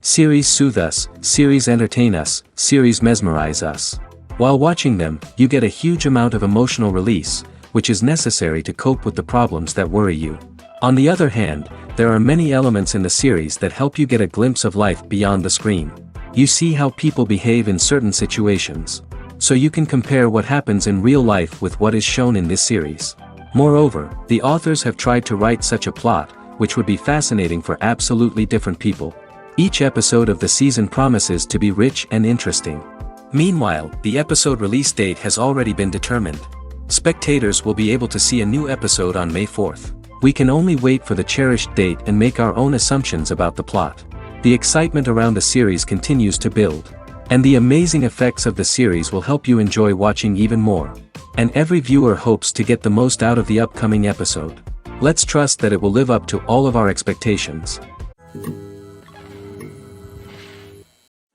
Series soothe us, series entertain us, series mesmerize us. While watching them, you get a huge amount of emotional release, which is necessary to cope with the problems that worry you. On the other hand, there are many elements in the series that help you get a glimpse of life beyond the screen. You see how people behave in certain situations. So you can compare what happens in real life with what is shown in this series. Moreover, the authors have tried to write such a plot, which would be fascinating for absolutely different people. Each episode of the season promises to be rich and interesting. Meanwhile, the episode release date has already been determined. Spectators will be able to see a new episode on May 4th. We can only wait for the cherished date and make our own assumptions about the plot. The excitement around the series continues to build. And the amazing effects of the series will help you enjoy watching even more. And every viewer hopes to get the most out of the upcoming episode. Let's trust that it will live up to all of our expectations.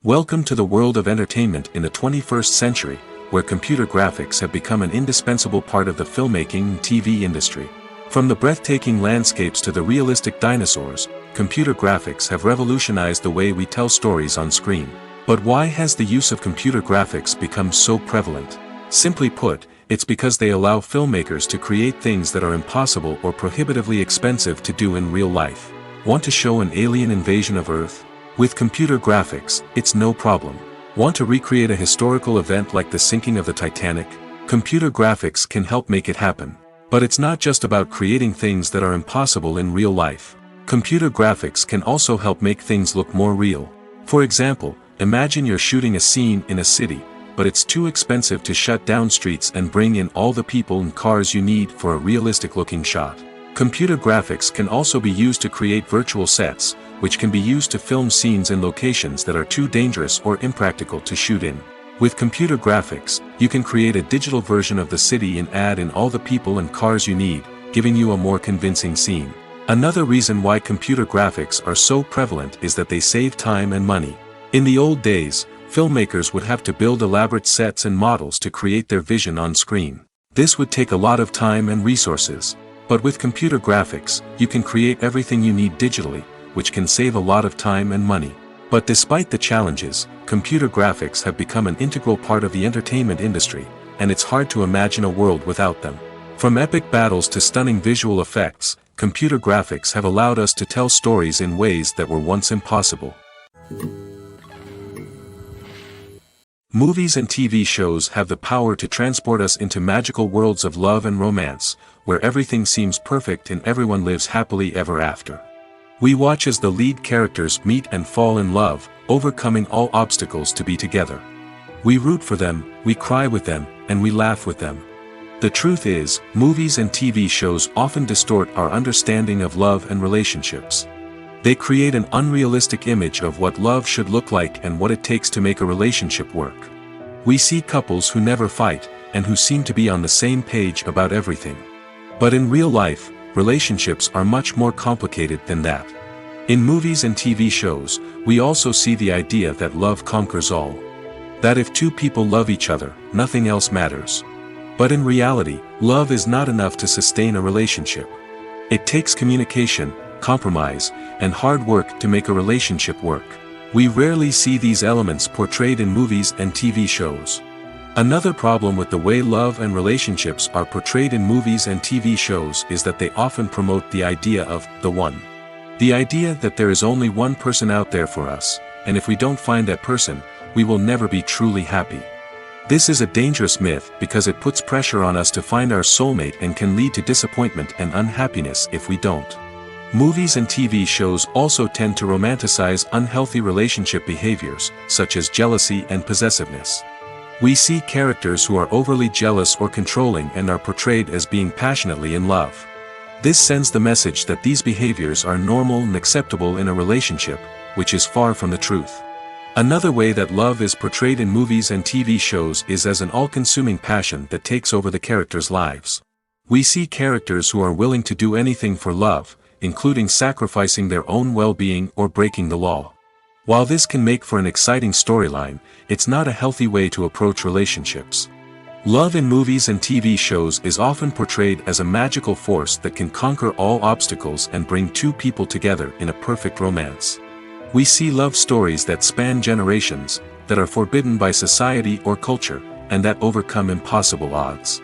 Welcome to the world of entertainment in the 21st century, where computer graphics have become an indispensable part of the filmmaking and TV industry. From the breathtaking landscapes to the realistic dinosaurs, computer graphics have revolutionized the way we tell stories on screen. But why has the use of computer graphics become so prevalent? Simply put, it's because they allow filmmakers to create things that are impossible or prohibitively expensive to do in real life. Want to show an alien invasion of Earth? With computer graphics, it's no problem. Want to recreate a historical event like the sinking of the Titanic? Computer graphics can help make it happen. But it's not just about creating things that are impossible in real life. Computer graphics can also help make things look more real. For example, imagine you're shooting a scene in a city, but it's too expensive to shut down streets and bring in all the people and cars you need for a realistic-looking shot. Computer graphics can also be used to create virtual sets, which can be used to film scenes in locations that are too dangerous or impractical to shoot in. With computer graphics, you can create a digital version of the city and add in all the people and cars you need, giving you a more convincing scene. Another reason why computer graphics are so prevalent is that they save time and money. In the old days, filmmakers would have to build elaborate sets and models to create their vision on screen. This would take a lot of time and resources. But with computer graphics, you can create everything you need digitally, which can save a lot of time and money. But despite the challenges, computer graphics have become an integral part of the entertainment industry, and it's hard to imagine a world without them. From epic battles to stunning visual effects, computer graphics have allowed us to tell stories in ways that were once impossible. Movies and TV shows have the power to transport us into magical worlds of love and romance, where everything seems perfect and everyone lives happily ever after. We watch as the lead characters meet and fall in love, overcoming all obstacles to be together. We root for them, we cry with them, and we laugh with them. The truth is, movies and TV shows often distort our understanding of love and relationships. They create an unrealistic image of what love should look like and what it takes to make a relationship work. We see couples who never fight, and who seem to be on the same page about everything. But in real life, relationships are much more complicated than that. In movies and TV shows, we also see the idea that love conquers all. That if two people love each other, nothing else matters. But in reality, love is not enough to sustain a relationship. It takes communication, compromise, and hard work to make a relationship work. We rarely see these elements portrayed in movies and TV shows. Another problem with the way love and relationships are portrayed in movies and TV shows is that they often promote the idea of the one. The idea that there is only one person out there for us, and if we don't find that person, we will never be truly happy. This is a dangerous myth because it puts pressure on us to find our soulmate and can lead to disappointment and unhappiness if we don't. Movies and TV shows also tend to romanticize unhealthy relationship behaviors, such as jealousy and possessiveness. We see characters who are overly jealous or controlling and are portrayed as being passionately in love. This sends the message that these behaviors are normal and acceptable in a relationship, which is far from the truth. Another way that love is portrayed in movies and TV shows is as an all-consuming passion that takes over the characters' lives. We see characters who are willing to do anything for love, including sacrificing their own well-being or breaking the law. While this can make for an exciting storyline, it's not a healthy way to approach relationships. Love in movies and TV shows is often portrayed as a magical force that can conquer all obstacles and bring two people together in a perfect romance. We see love stories that span generations, that are forbidden by society or culture, and that overcome impossible odds.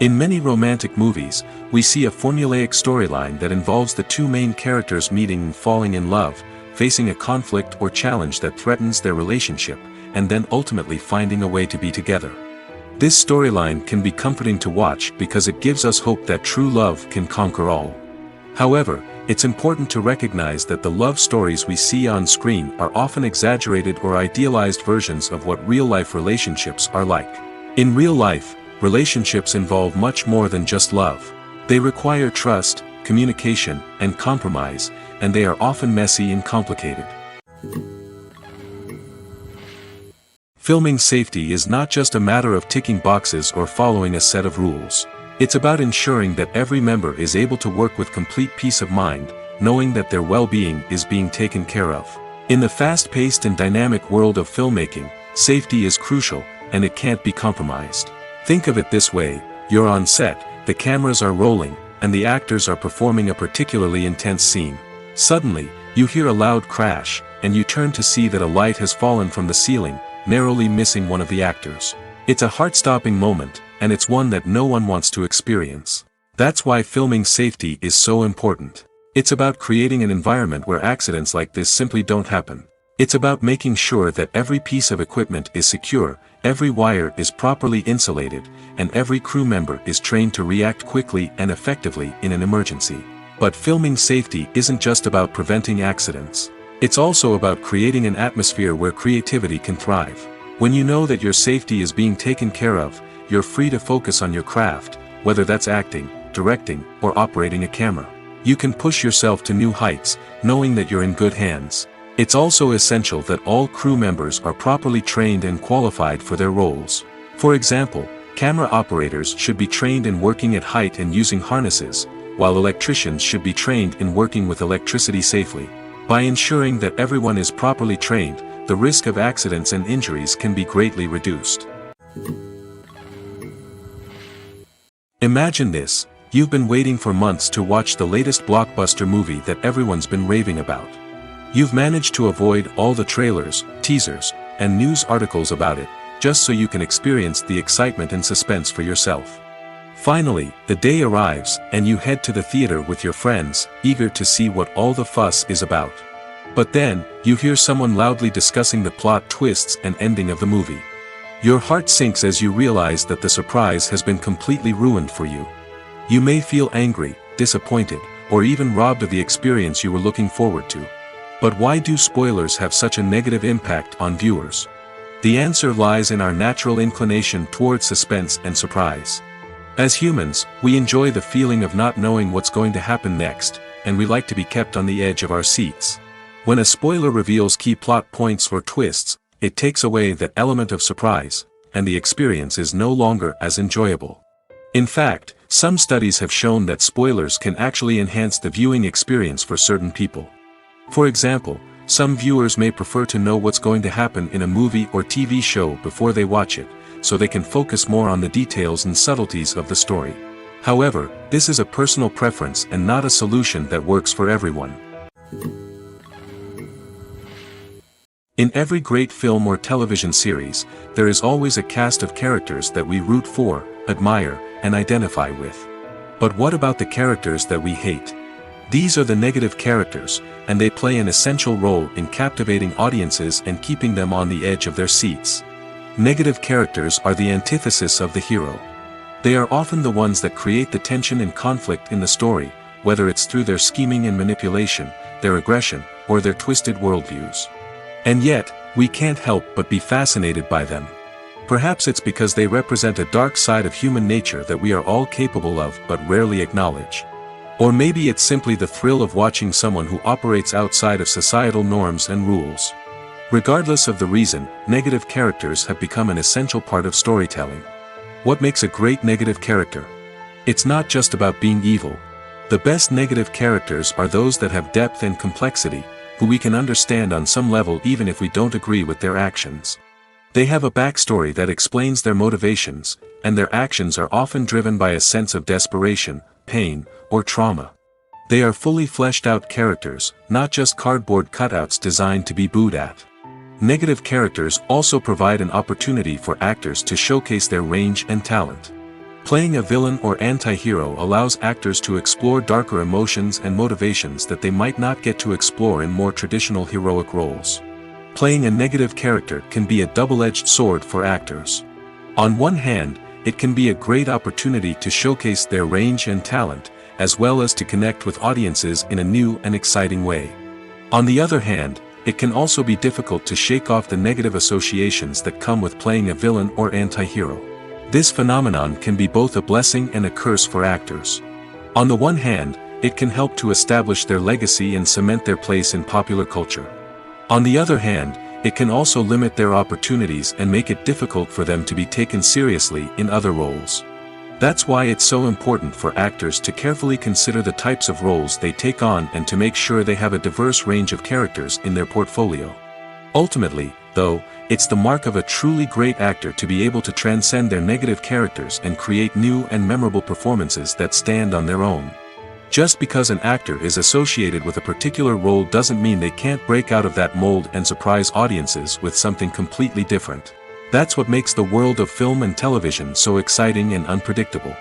In many romantic movies, we see a formulaic storyline that involves the two main characters meeting and falling in love, facing a conflict or challenge that threatens their relationship, and then ultimately finding a way to be together. This storyline can be comforting to watch because it gives us hope that true love can conquer all. However, it's important to recognize that the love stories we see on screen are often exaggerated or idealized versions of what real-life relationships are like. In real life, relationships involve much more than just love. They require trust, communication, and compromise, and they are often messy and complicated. Filming safety is not just a matter of ticking boxes or following a set of rules. It's about ensuring that every member is able to work with complete peace of mind, knowing that their well-being is being taken care of. In the fast-paced and dynamic world of filmmaking, safety is crucial, and it can't be compromised. Think of it this way: you're on set, the cameras are rolling, and the actors are performing a particularly intense scene. Suddenly, you hear a loud crash, and you turn to see that a light has fallen from the ceiling, narrowly missing one of the actors. It's a heart-stopping moment, and it's one that no one wants to experience. That's why filming safety is so important. It's about creating an environment where accidents like this simply don't happen. It's about making sure that every piece of equipment is secure, every wire is properly insulated, and every crew member is trained to react quickly and effectively in an emergency. But filming safety isn't just about preventing accidents. It's also about creating an atmosphere where creativity can thrive. When you know that your safety is being taken care of, you're free to focus on your craft, whether that's acting, directing, or operating a camera. You can push yourself to new heights, knowing that you're in good hands. It's also essential that all crew members are properly trained and qualified for their roles. For example, camera operators should be trained in working at height and using harnesses, while electricians should be trained in working with electricity safely. By ensuring that everyone is properly trained, the risk of accidents and injuries can be greatly reduced. Imagine this: you've been waiting for months to watch the latest blockbuster movie that everyone's been raving about. You've managed to avoid all the trailers, teasers, and news articles about it, just so you can experience the excitement and suspense for yourself. Finally, the day arrives, and you head to the theater with your friends, eager to see what all the fuss is about. But then, you hear someone loudly discussing the plot twists and ending of the movie. Your heart sinks as you realize that the surprise has been completely ruined for you. You may feel angry, disappointed, or even robbed of the experience you were looking forward to. But why do spoilers have such a negative impact on viewers? The answer lies in our natural inclination towards suspense and surprise. As humans, we enjoy the feeling of not knowing what's going to happen next, and we like to be kept on the edge of our seats. When a spoiler reveals key plot points or twists, it takes away that element of surprise, and the experience is no longer as enjoyable. In fact, some studies have shown that spoilers can actually enhance the viewing experience for certain people. For example, some viewers may prefer to know what's going to happen in a movie or TV show before they watch it, so they can focus more on the details and subtleties of the story. However, this is a personal preference and not a solution that works for everyone. In every great film or television series, there is always a cast of characters that we root for, admire, and identify with. But what about the characters that we hate? These are the negative characters, and they play an essential role in captivating audiences and keeping them on the edge of their seats. Negative characters are the antithesis of the hero. They are often the ones that create the tension and conflict in the story, whether it's through their scheming and manipulation, their aggression, or their twisted worldviews. And yet, we can't help but be fascinated by them. Perhaps it's because they represent a dark side of human nature that we are all capable of but rarely acknowledge. Or maybe it's simply the thrill of watching someone who operates outside of societal norms and rules. Regardless of the reason, negative characters have become an essential part of storytelling. What makes a great negative character? It's not just about being evil. The best negative characters are those that have depth and complexity, who we can understand on some level even if we don't agree with their actions. They have a backstory that explains their motivations, and their actions are often driven by a sense of desperation, pain, or trauma. They are fully fleshed out characters, not just cardboard cutouts designed to be booed at. Negative characters also provide an opportunity for actors to showcase their range and talent. Playing a villain or anti-hero allows actors to explore darker emotions and motivations that they might not get to explore in more traditional heroic roles. Playing a negative character can be a double-edged sword for actors. On one hand, it can be a great opportunity to showcase their range and talent, as well as to connect with audiences in a new and exciting way. On the other hand, it can also be difficult to shake off the negative associations that come with playing a villain or anti-hero. This phenomenon can be both a blessing and a curse for actors. On the one hand, it can help to establish their legacy and cement their place in popular culture. On the other hand, it can also limit their opportunities and make it difficult for them to be taken seriously in other roles. That's why it's so important for actors to carefully consider the types of roles they take on and to make sure they have a diverse range of characters in their portfolio. Ultimately, though, it's the mark of a truly great actor to be able to transcend their negative characters and create new and memorable performances that stand on their own. Just because an actor is associated with a particular role doesn't mean they can't break out of that mold and surprise audiences with something completely different. That's what makes the world of film and television so exciting and unpredictable.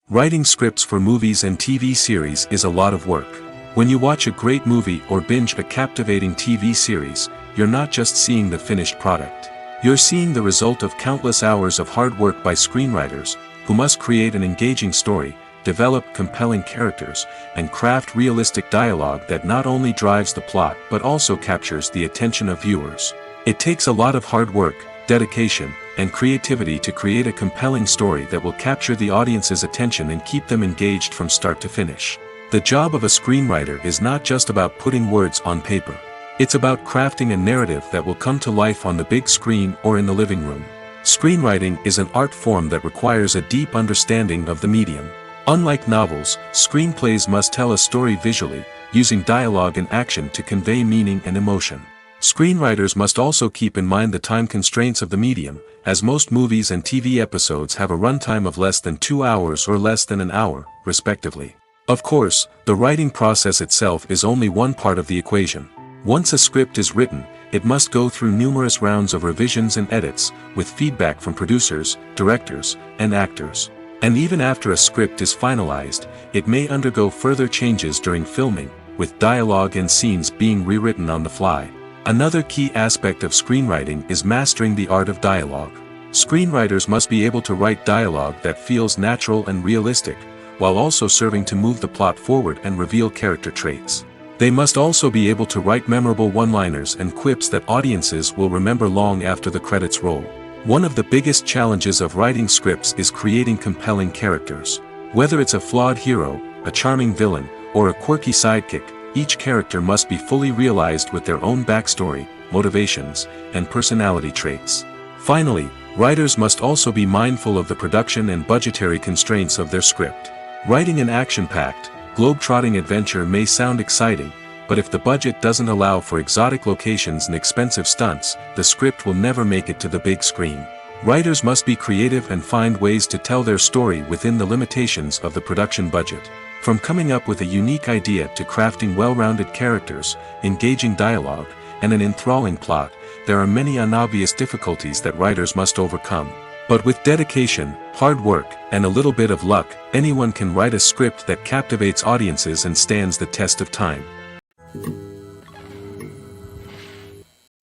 Writing scripts for movies and TV series is a lot of work. When you watch a great movie or binge a captivating TV series, you're not just seeing the finished product. You're seeing the result of countless hours of hard work by screenwriters, who must create an engaging story, develop compelling characters, and craft realistic dialogue that not only drives the plot but also captures the attention of viewers. It takes a lot of hard work, dedication, and creativity to create a compelling story that will capture the audience's attention and keep them engaged from start to finish. The job of a screenwriter is not just about putting words on paper. It's about crafting a narrative that will come to life on the big screen or in the living room. Screenwriting is an art form that requires a deep understanding of the medium. Unlike novels, screenplays must tell a story visually, using dialogue and action to convey meaning and emotion. Screenwriters must also keep in mind the time constraints of the medium, as most movies and TV episodes have a runtime of less than 2 hours or less than an hour, respectively. Of course, the writing process itself is only one part of the equation. Once a script is written, it must go through numerous rounds of revisions and edits, with feedback from producers, directors, and actors. And even after a script is finalized, it may undergo further changes during filming, with dialogue and scenes being rewritten on the fly. Another key aspect of screenwriting is mastering the art of dialogue. Screenwriters must be able to write dialogue that feels natural and realistic, while also serving to move the plot forward and reveal character traits. They must also be able to write memorable one-liners and quips that audiences will remember long after the credits roll. One of the biggest challenges of writing scripts is creating compelling characters. Whether it's a flawed hero, a charming villain, or a quirky sidekick, each character must be fully realized with their own backstory, motivations, and personality traits. Finally, writers must also be mindful of the production and budgetary constraints of their script. Writing an action-packed, globe-trotting adventure may sound exciting, but if the budget doesn't allow for exotic locations and expensive stunts, the script will never make it to the big screen. Writers must be creative and find ways to tell their story within the limitations of the production budget. From coming up with a unique idea to crafting well-rounded characters, engaging dialogue, and an enthralling plot, there are many unobvious difficulties that writers must overcome. But with dedication, hard work, and a little bit of luck, anyone can write a script that captivates audiences and stands the test of time.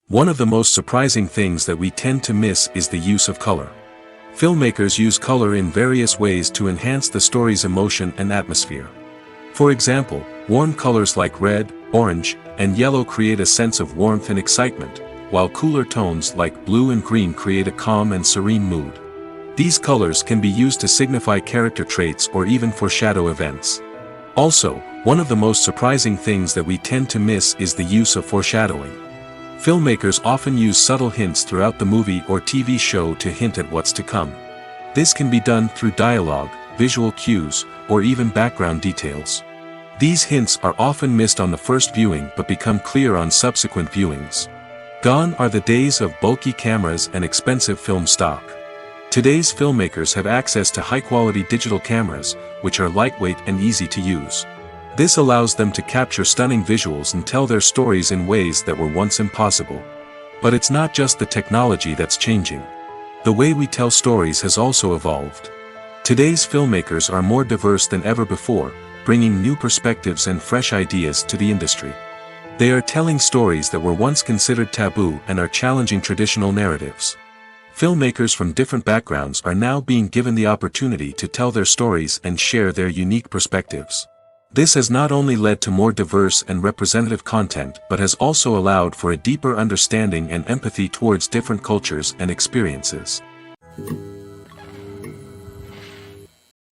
One of the most surprising things that we tend to miss is the use of color. Filmmakers use color in various ways to enhance the story's emotion and atmosphere. For example, warm colors like red, orange, and yellow create a sense of warmth and excitement, while cooler tones like blue and green create a calm and serene mood. These colors can be used to signify character traits or even foreshadow events. Also, one of the most surprising things that we tend to miss is the use of foreshadowing. Filmmakers often use subtle hints throughout the movie or TV show to hint at what's to come. This can be done through dialogue, visual cues, or even background details. These hints are often missed on the first viewing but become clear on subsequent viewings. Gone are the days of bulky cameras and expensive film stock. Today's filmmakers have access to high-quality digital cameras, which are lightweight and easy to use. This allows them to capture stunning visuals and tell their stories in ways that were once impossible. But it's not just the technology that's changing. The way we tell stories has also evolved. Today's filmmakers are more diverse than ever before, bringing new perspectives and fresh ideas to the industry. They are telling stories that were once considered taboo and are challenging traditional narratives. Filmmakers from different backgrounds are now being given the opportunity to tell their stories and share their unique perspectives. This has not only led to more diverse and representative content but has also allowed for a deeper understanding and empathy towards different cultures and experiences.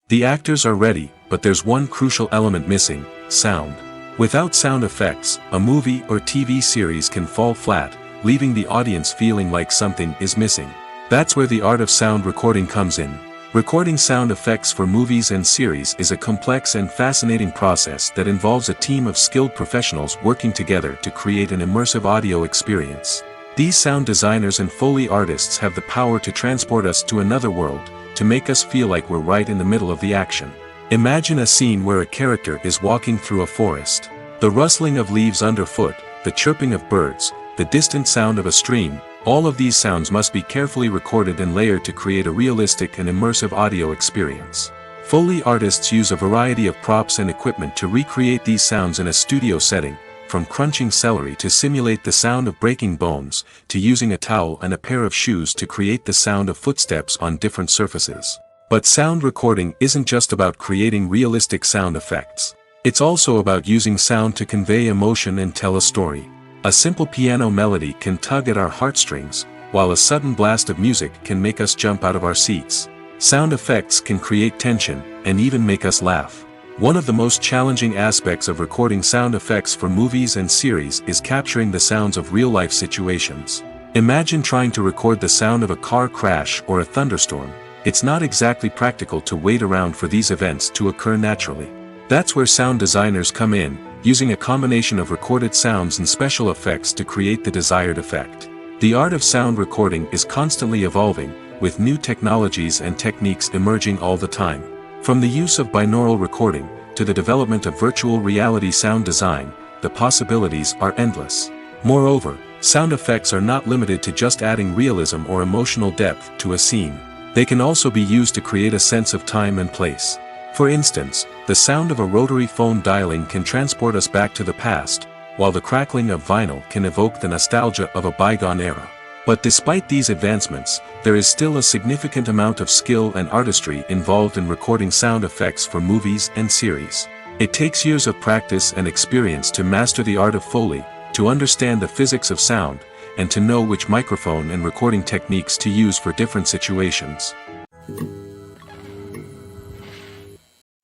The actors are ready, but there's one crucial element missing: sound. Without sound effects, a movie or TV series can fall flat, leaving the audience feeling like something is missing. That's where the art of sound recording comes in. Recording sound effects for movies and series is a complex and fascinating process that involves a team of skilled professionals working together to create an immersive audio experience. These sound designers and Foley artists have the power to transport us to another world, to make us feel like we're right in the middle of the action. Imagine a scene where a character is walking through a forest. The rustling of leaves underfoot, the chirping of birds, the distant sound of a stream, all of these sounds must be carefully recorded and layered to create a realistic and immersive audio experience. Foley artists use a variety of props and equipment to recreate these sounds in a studio setting, from crunching celery to simulate the sound of breaking bones, to using a towel and a pair of shoes to create the sound of footsteps on different surfaces. But sound recording isn't just about creating realistic sound effects. It's also about using sound to convey emotion and tell a story. A simple piano melody can tug at our heartstrings, while a sudden blast of music can make us jump out of our seats. Sound effects can create tension, and even make us laugh. One of the most challenging aspects of recording sound effects for movies and series is capturing the sounds of real-life situations. Imagine trying to record the sound of a car crash or a thunderstorm. It's not exactly practical to wait around for these events to occur naturally. That's where sound designers come in, using a combination of recorded sounds and special effects to create the desired effect. The art of sound recording is constantly evolving, with new technologies and techniques emerging all the time. From the use of binaural recording, to the development of virtual reality sound design, the possibilities are endless. Moreover, sound effects are not limited to just adding realism or emotional depth to a scene. They can also be used to create a sense of time and place. For instance, the sound of a rotary phone dialing can transport us back to the past, while the crackling of vinyl can evoke the nostalgia of a bygone era. But despite these advancements, there is still a significant amount of skill and artistry involved in recording sound effects for movies and series. It takes years of practice and experience to master the art of Foley, to understand the physics of sound, and to know which microphone and recording techniques to use for different situations.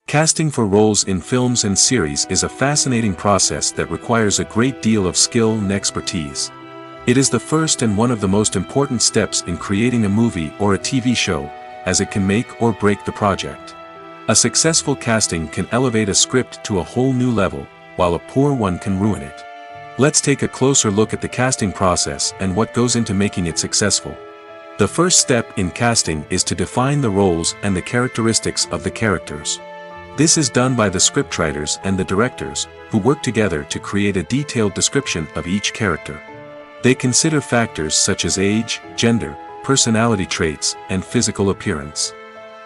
Casting for roles in films and series is a fascinating process that requires a great deal of skill and expertise. It is the first and one of the most important steps in creating a movie or a TV show, as it can make or break the project. A successful casting can elevate a script to a whole new level, while a poor one can ruin it. Let's take a closer look at the casting process and what goes into making it successful. The first step in casting is to define the roles and the characteristics of the characters. This is done by the scriptwriters and the directors, who work together to create a detailed description of each character. They consider factors such as age, gender, personality traits, and physical appearance.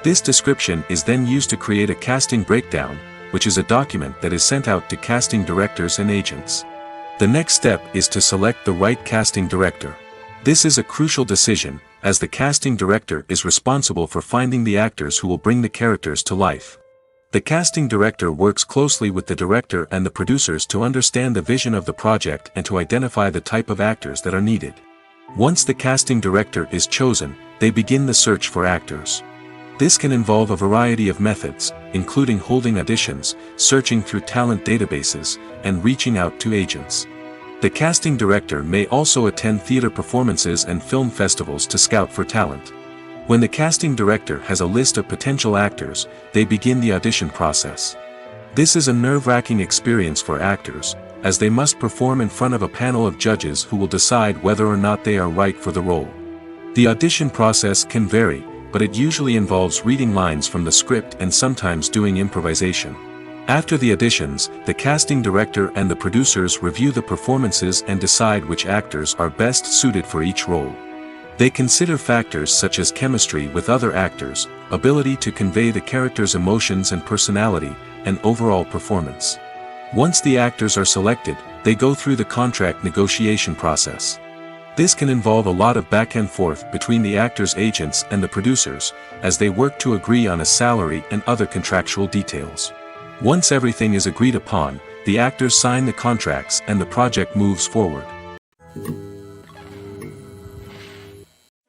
This description is then used to create a casting breakdown, which is a document that is sent out to casting directors and agents. The next step is to select the right casting director. This is a crucial decision, as the casting director is responsible for finding the actors who will bring the characters to life. The casting director works closely with the director and the producers to understand the vision of the project and to identify the type of actors that are needed. Once the casting director is chosen, they begin the search for actors. This can involve a variety of methods, including holding auditions, searching through talent databases, and reaching out to agents. The casting director may also attend theater performances and film festivals to scout for talent. When the casting director has a list of potential actors, they begin the audition process. This is a nerve-wracking experience for actors, as they must perform in front of a panel of judges who will decide whether or not they are right for the role. The audition process can vary, but it usually involves reading lines from the script and sometimes doing improvisation. After the auditions, the casting director and the producers review the performances and decide which actors are best suited for each role. They consider factors such as chemistry with other actors, ability to convey the character's emotions and personality, and overall performance. Once the actors are selected, they go through the contract negotiation process. This can involve a lot of back and forth between the actors' agents and the producers, as they work to agree on a salary and other contractual details. Once everything is agreed upon, the actors sign the contracts and the project moves forward.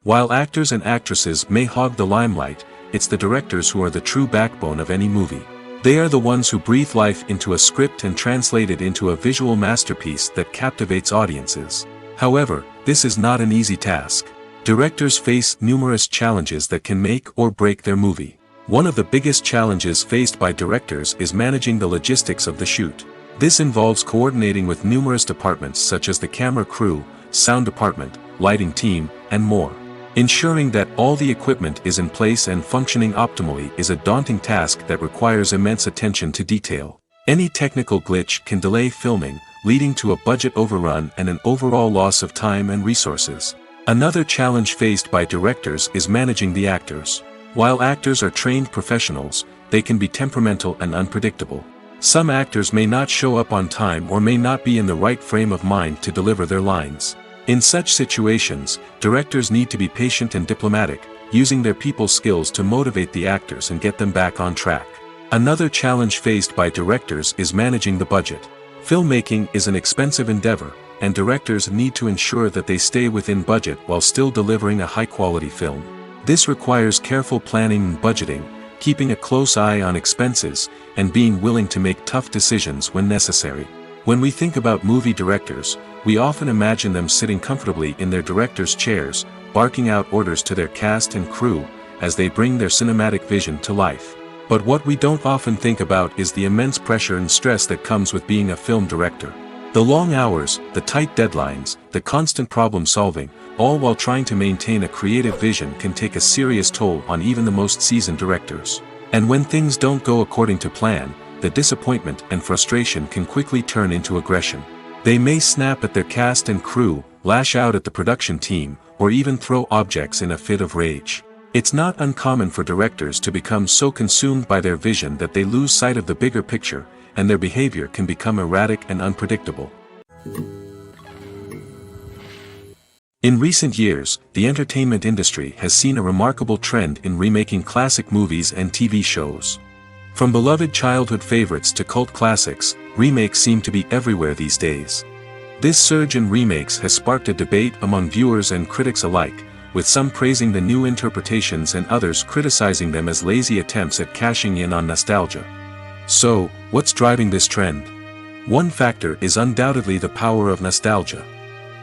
While actors and actresses may hog the limelight, it's the directors who are the true backbone of any movie. They are the ones who breathe life into a script and translate it into a visual masterpiece that captivates audiences. However, this is not an easy task. Directors face numerous challenges that can make or break their movie. One of the biggest challenges faced by directors is managing the logistics of the shoot. This involves coordinating with numerous departments such as the camera crew, sound department, lighting team, and more. Ensuring that all the equipment is in place and functioning optimally is a daunting task that requires immense attention to detail. Any technical glitch can delay filming, leading to a budget overrun and an overall loss of time and resources. Another challenge faced by directors is managing the actors. While actors are trained professionals, they can be temperamental and unpredictable. Some actors may not show up on time or may not be in the right frame of mind to deliver their lines. In such situations, directors need to be patient and diplomatic, using their people skills to motivate the actors and get them back on track. Another challenge faced by directors is managing the budget. Filmmaking is an expensive endeavor, and directors need to ensure that they stay within budget while still delivering a high-quality film. This requires careful planning and budgeting, keeping a close eye on expenses, and being willing to make tough decisions when necessary. When we think about movie directors, we often imagine them sitting comfortably in their director's chairs, barking out orders to their cast and crew, as they bring their cinematic vision to life. But what we don't often think about is the immense pressure and stress that comes with being a film director. The long hours, the tight deadlines, the constant problem solving, all while trying to maintain a creative vision can take a serious toll on even the most seasoned directors. And when things don't go according to plan, the disappointment and frustration can quickly turn into aggression. They may snap at their cast and crew, lash out at the production team, or even throw objects in a fit of rage. It's not uncommon for directors to become so consumed by their vision that they lose sight of the bigger picture, and their behavior can become erratic and unpredictable. In recent years, the entertainment industry has seen a remarkable trend in remaking classic movies and TV shows. From beloved childhood favorites to cult classics, remakes seem to be everywhere these days. This surge in remakes has sparked a debate among viewers and critics alike, with some praising the new interpretations and others criticizing them as lazy attempts at cashing in on nostalgia. So, what's driving this trend? One factor is undoubtedly the power of nostalgia.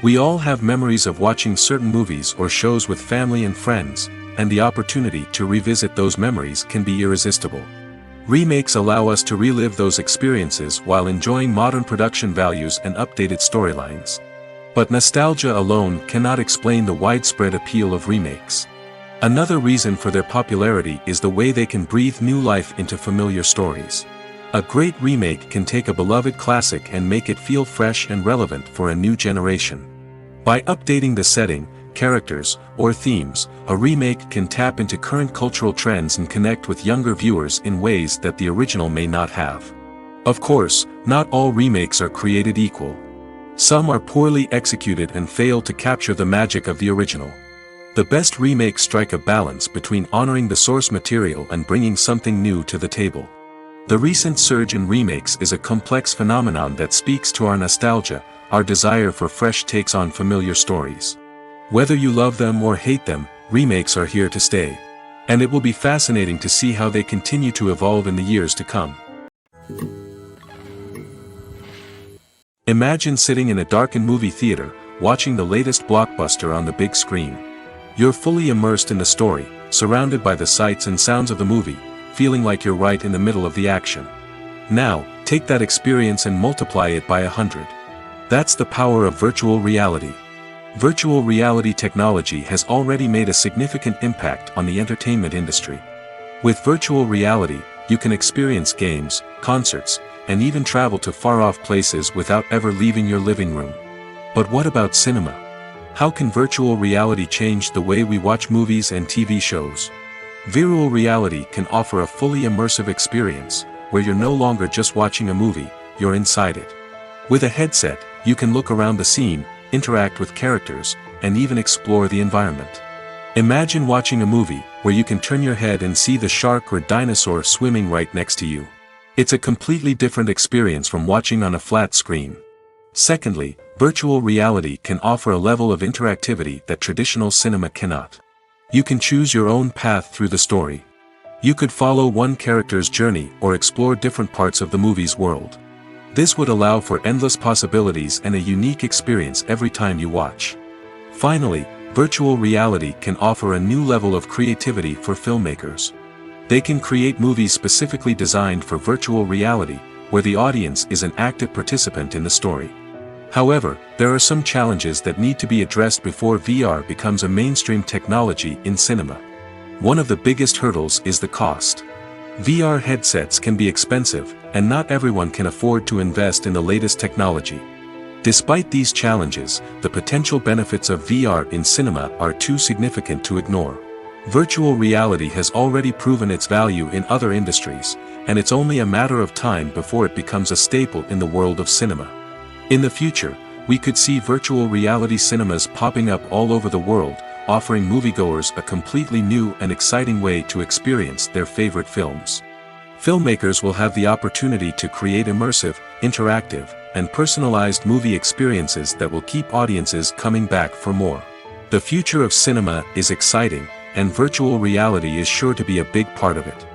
We all have memories of watching certain movies or shows with family and friends, and the opportunity to revisit those memories can be irresistible. Remakes allow us to relive those experiences while enjoying modern production values and updated storylines. But nostalgia alone cannot explain the widespread appeal of remakes. Another reason for their popularity is the way they can breathe new life into familiar stories. A great remake can take a beloved classic and make it feel fresh and relevant for a new generation. By updating the setting, characters, or themes, a remake can tap into current cultural trends and connect with younger viewers in ways that the original may not have. Of course, not all remakes are created equal. Some are poorly executed and fail to capture the magic of the original. The best remakes strike a balance between honoring the source material and bringing something new to the table. The recent surge in remakes is a complex phenomenon that speaks to our nostalgia, our desire for fresh takes on familiar stories. Whether you love them or hate them, remakes are here to stay. And it will be fascinating to see how they continue to evolve in the years to come. Imagine sitting in a darkened movie theater, watching the latest blockbuster on the big screen. You're fully immersed in the story, surrounded by the sights and sounds of the movie, feeling like you're right in the middle of the action. Now, take that experience and multiply it by 100. That's the power of virtual reality. Virtual reality technology has already made a significant impact on the entertainment industry. With virtual reality, you can experience games, concerts, and even travel to far-off places without ever leaving your living room. But what about cinema? How can virtual reality change the way we watch movies and TV shows? Virtual reality can offer a fully immersive experience, where you're no longer just watching a movie, you're inside it. With a headset, you can look around the scene, interact with characters, and even explore the environment. Imagine watching a movie, where you can turn your head and see the shark or dinosaur swimming right next to you. It's a completely different experience from watching on a flat screen. Secondly, virtual reality can offer a level of interactivity that traditional cinema cannot. You can choose your own path through the story. You could follow one character's journey or explore different parts of the movie's world. This would allow for endless possibilities and a unique experience every time you watch. Finally, virtual reality can offer a new level of creativity for filmmakers. They can create movies specifically designed for virtual reality, where the audience is an active participant in the story. However, there are some challenges that need to be addressed before VR becomes a mainstream technology in cinema. One of the biggest hurdles is the cost. VR headsets can be expensive, and not everyone can afford to invest in the latest technology. Despite these challenges, the potential benefits of VR in cinema are too significant to ignore. Virtual reality has already proven its value in other industries, and it's only a matter of time before it becomes a staple in the world of cinema. In the future, we could see virtual reality cinemas popping up all over the world, offering moviegoers a completely new and exciting way to experience their favorite films. Filmmakers will have the opportunity to create immersive, interactive, and personalized movie experiences that will keep audiences coming back for more. The future of cinema is exciting, and virtual reality is sure to be a big part of it.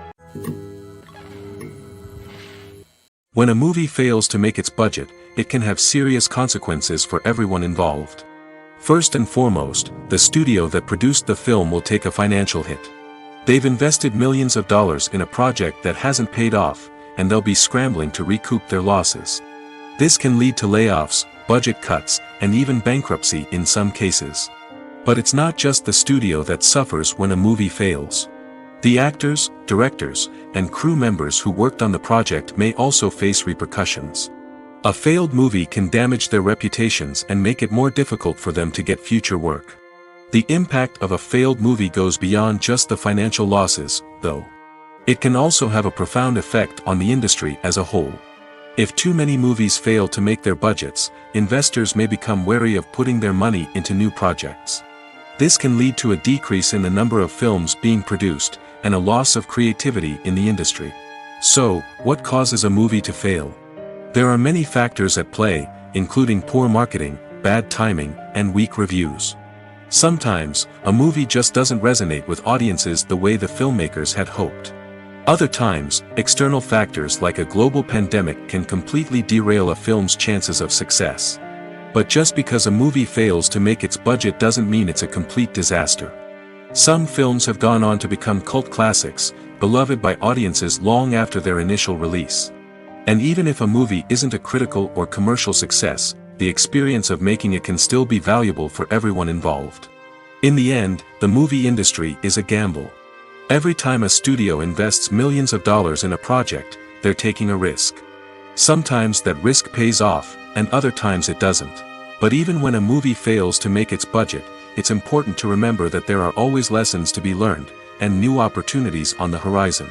When a movie fails to make its budget, it can have serious consequences for everyone involved. First and foremost, the studio that produced the film will take a financial hit. They've invested millions of dollars in a project that hasn't paid off, and they'll be scrambling to recoup their losses. This can lead to layoffs, budget cuts, and even bankruptcy in some cases. But it's not just the studio that suffers when a movie fails. The actors, directors, and crew members who worked on the project may also face repercussions. A failed movie can damage their reputations and make it more difficult for them to get future work. The impact of a failed movie goes beyond just the financial losses, though. It can also have a profound effect on the industry as a whole. If too many movies fail to make their budgets, investors may become wary of putting their money into new projects. This can lead to a decrease in the number of films being produced, and a loss of creativity in the industry. So, what causes a movie to fail? There are many factors at play, including poor marketing, bad timing, and weak reviews. Sometimes, a movie just doesn't resonate with audiences the way the filmmakers had hoped. Other times, external factors like a global pandemic can completely derail a film's chances of success. But just because a movie fails to make its budget doesn't mean it's a complete disaster. Some films have gone on to become cult classics, beloved by audiences long after their initial release. And even if a movie isn't a critical or commercial success, the experience of making it can still be valuable for everyone involved. In the end, the movie industry is a gamble. Every time a studio invests millions of dollars in a project, they're taking a risk. Sometimes that risk pays off, and other times it doesn't. But even when a movie fails to make its budget, it's important to remember that there are always lessons to be learned, and new opportunities on the horizon.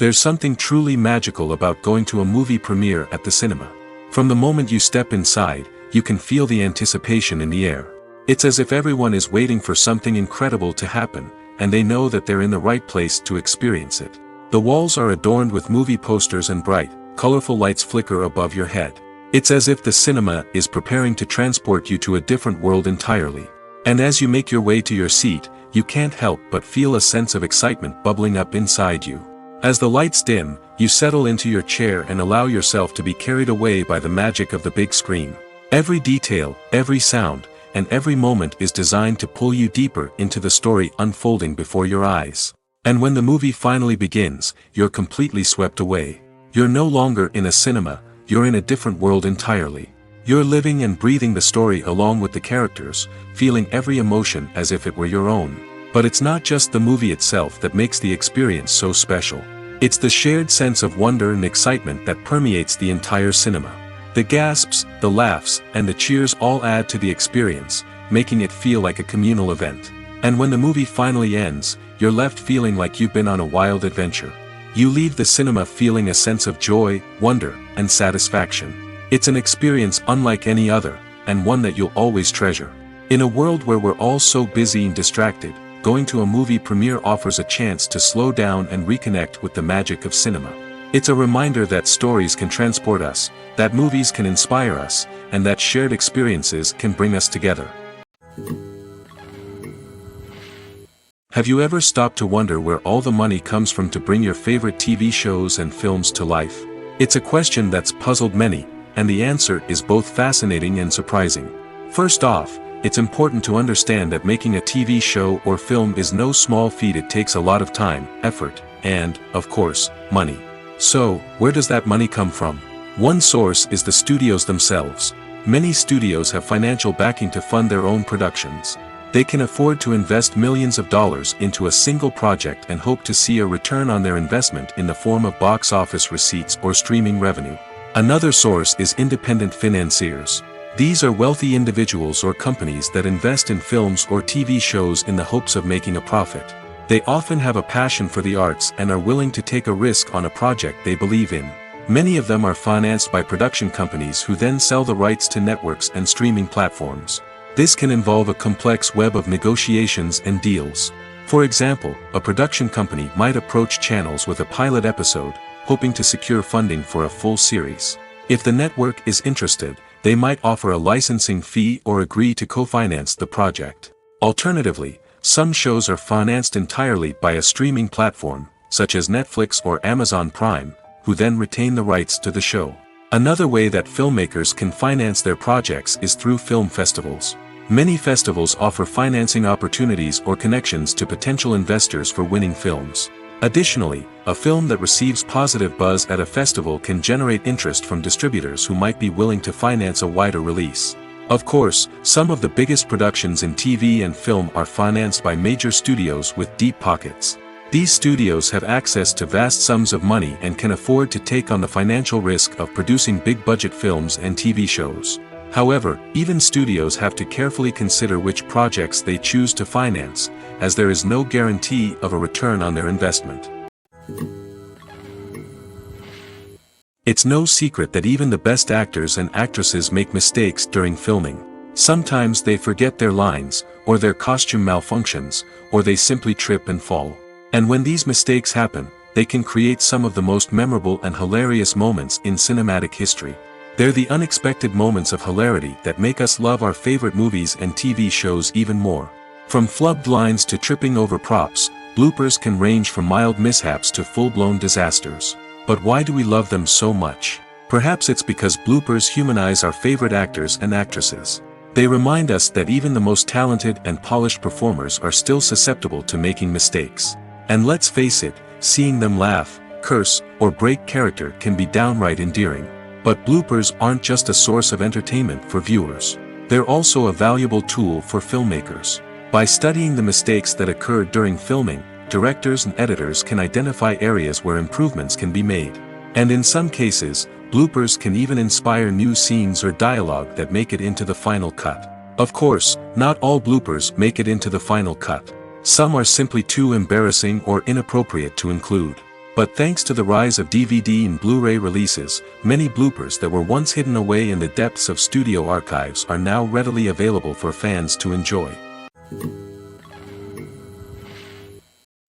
There's something truly magical about going to a movie premiere at the cinema. From the moment you step inside, you can feel the anticipation in the air. It's as if everyone is waiting for something incredible to happen, and they know that they're in the right place to experience it. The walls are adorned with movie posters and bright, colorful lights flicker above your head. It's as if the cinema is preparing to transport you to a different world entirely. And as you make your way to your seat, you can't help but feel a sense of excitement bubbling up inside you. As the lights dim, you settle into your chair and allow yourself to be carried away by the magic of the big screen. Every detail, every sound, and every moment is designed to pull you deeper into the story unfolding before your eyes. And when the movie finally begins, you're completely swept away. You're no longer in a cinema, you're in a different world entirely. You're living and breathing the story along with the characters, feeling every emotion as if it were your own. But it's not just the movie itself that makes the experience so special. It's the shared sense of wonder and excitement that permeates the entire cinema. The gasps, the laughs, and the cheers all add to the experience, making it feel like a communal event. And when the movie finally ends, you're left feeling like you've been on a wild adventure. You leave the cinema feeling a sense of joy, wonder, and satisfaction. It's an experience unlike any other, and one that you'll always treasure. In a world where we're all so busy and distracted, going to a movie premiere offers a chance to slow down and reconnect with the magic of cinema. It's a reminder that stories can transport us, that movies can inspire us, and that shared experiences can bring us together. Have you ever stopped to wonder where all the money comes from to bring your favorite TV shows and films to life? It's a question that's puzzled many, and the answer is both fascinating and surprising. First off, it's important to understand that making a TV show or film is no small feat. It takes a lot of time, effort, and, of course, money. So, where does that money come from? One source is the studios themselves. Many studios have financial backing to fund their own productions. They can afford to invest millions of dollars into a single project and hope to see a return on their investment in the form of box office receipts or streaming revenue. Another source is independent financiers. These are wealthy individuals or companies that invest in films or TV shows in the hopes of making a profit. They often have a passion for the arts and are willing to take a risk on a project they believe in. Many of them are financed by production companies who then sell the rights to networks and streaming platforms. This can involve a complex web of negotiations and deals. For example, a production company might approach channels with a pilot episode, hoping to secure funding for a full series. If the network is interested, they might offer a licensing fee or agree to co-finance the project. Alternatively, some shows are financed entirely by a streaming platform, such as Netflix or Amazon Prime, who then retain the rights to the show. Another way that filmmakers can finance their projects is through film festivals. Many festivals offer financing opportunities or connections to potential investors for winning films. Additionally, a film that receives positive buzz at a festival can generate interest from distributors who might be willing to finance a wider release. Of course, some of the biggest productions in TV and film are financed by major studios with deep pockets. These studios have access to vast sums of money and can afford to take on the financial risk of producing big-budget films and TV shows. However, even studios have to carefully consider which projects they choose to finance, as there is no guarantee of a return on their investment. It's no secret that even the best actors and actresses make mistakes during filming. Sometimes they forget their lines, or their costume malfunctions, or they simply trip and fall. And when these mistakes happen, they can create some of the most memorable and hilarious moments in cinematic history. They're the unexpected moments of hilarity that make us love our favorite movies and TV shows even more. From flubbed lines to tripping over props, bloopers can range from mild mishaps to full-blown disasters. But why do we love them so much? Perhaps it's because bloopers humanize our favorite actors and actresses. They remind us that even the most talented and polished performers are still susceptible to making mistakes. And let's face it, seeing them laugh, curse, or break character can be downright endearing. But bloopers aren't just a source of entertainment for viewers. They're also a valuable tool for filmmakers. By studying the mistakes that occurred during filming, directors and editors can identify areas where improvements can be made. And in some cases, bloopers can even inspire new scenes or dialogue that make it into the final cut. Of course, not all bloopers make it into the final cut. Some are simply too embarrassing or inappropriate to include. But thanks to the rise of DVD and Blu-ray releases, many bloopers that were once hidden away in the depths of studio archives are now readily available for fans to enjoy.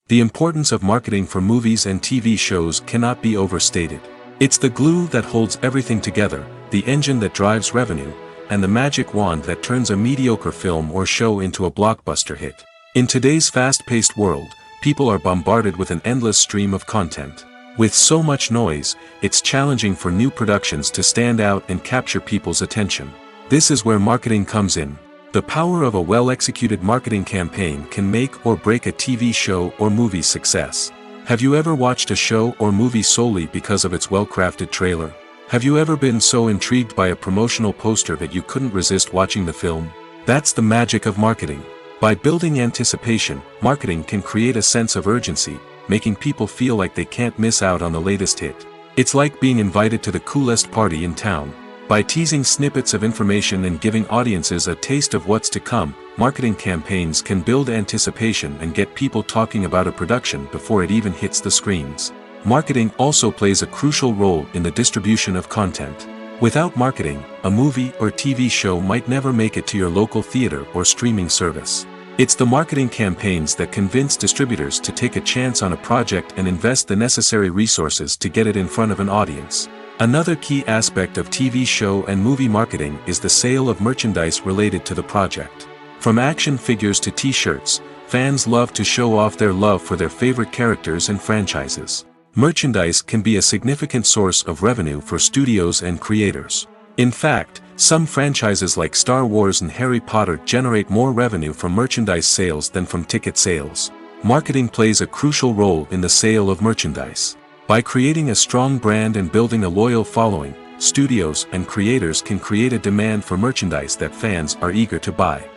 The importance of marketing for movies and TV shows cannot be overstated. It's the glue that holds everything together, the engine that drives revenue, and the magic wand that turns a mediocre film or show into a blockbuster hit. In today's fast-paced world, people are bombarded with an endless stream of content. With so much noise, it's challenging for new productions to stand out and capture people's attention. This is where marketing comes in. The power of a well-executed marketing campaign can make or break a TV show or movie's success. Have you ever watched a show or movie solely because of its well-crafted trailer? Have you ever been so intrigued by a promotional poster that you couldn't resist watching the film? That's the magic of marketing. By building anticipation, marketing can create a sense of urgency, making people feel like they can't miss out on the latest hit. It's like being invited to the coolest party in town. By teasing snippets of information and giving audiences a taste of what's to come, marketing campaigns can build anticipation and get people talking about a production before it even hits the screens. Marketing also plays a crucial role in the distribution of content. Without marketing, a movie or TV show might never make it to your local theater or streaming service. It's the marketing campaigns that convince distributors to take a chance on a project and invest the necessary resources to get it in front of an audience. Another key aspect of TV show and movie marketing is the sale of merchandise related to the project. From action figures to t-shirts, fans love to show off their love for their favorite characters and franchises. Merchandise can be a significant source of revenue for studios and creators. In fact, some franchises like Star Wars and Harry Potter generate more revenue from merchandise sales than from ticket sales. Marketing plays a crucial role in the sale of merchandise. By creating a strong brand and building a loyal following, studios and creators can create a demand for merchandise that fans are eager to buy.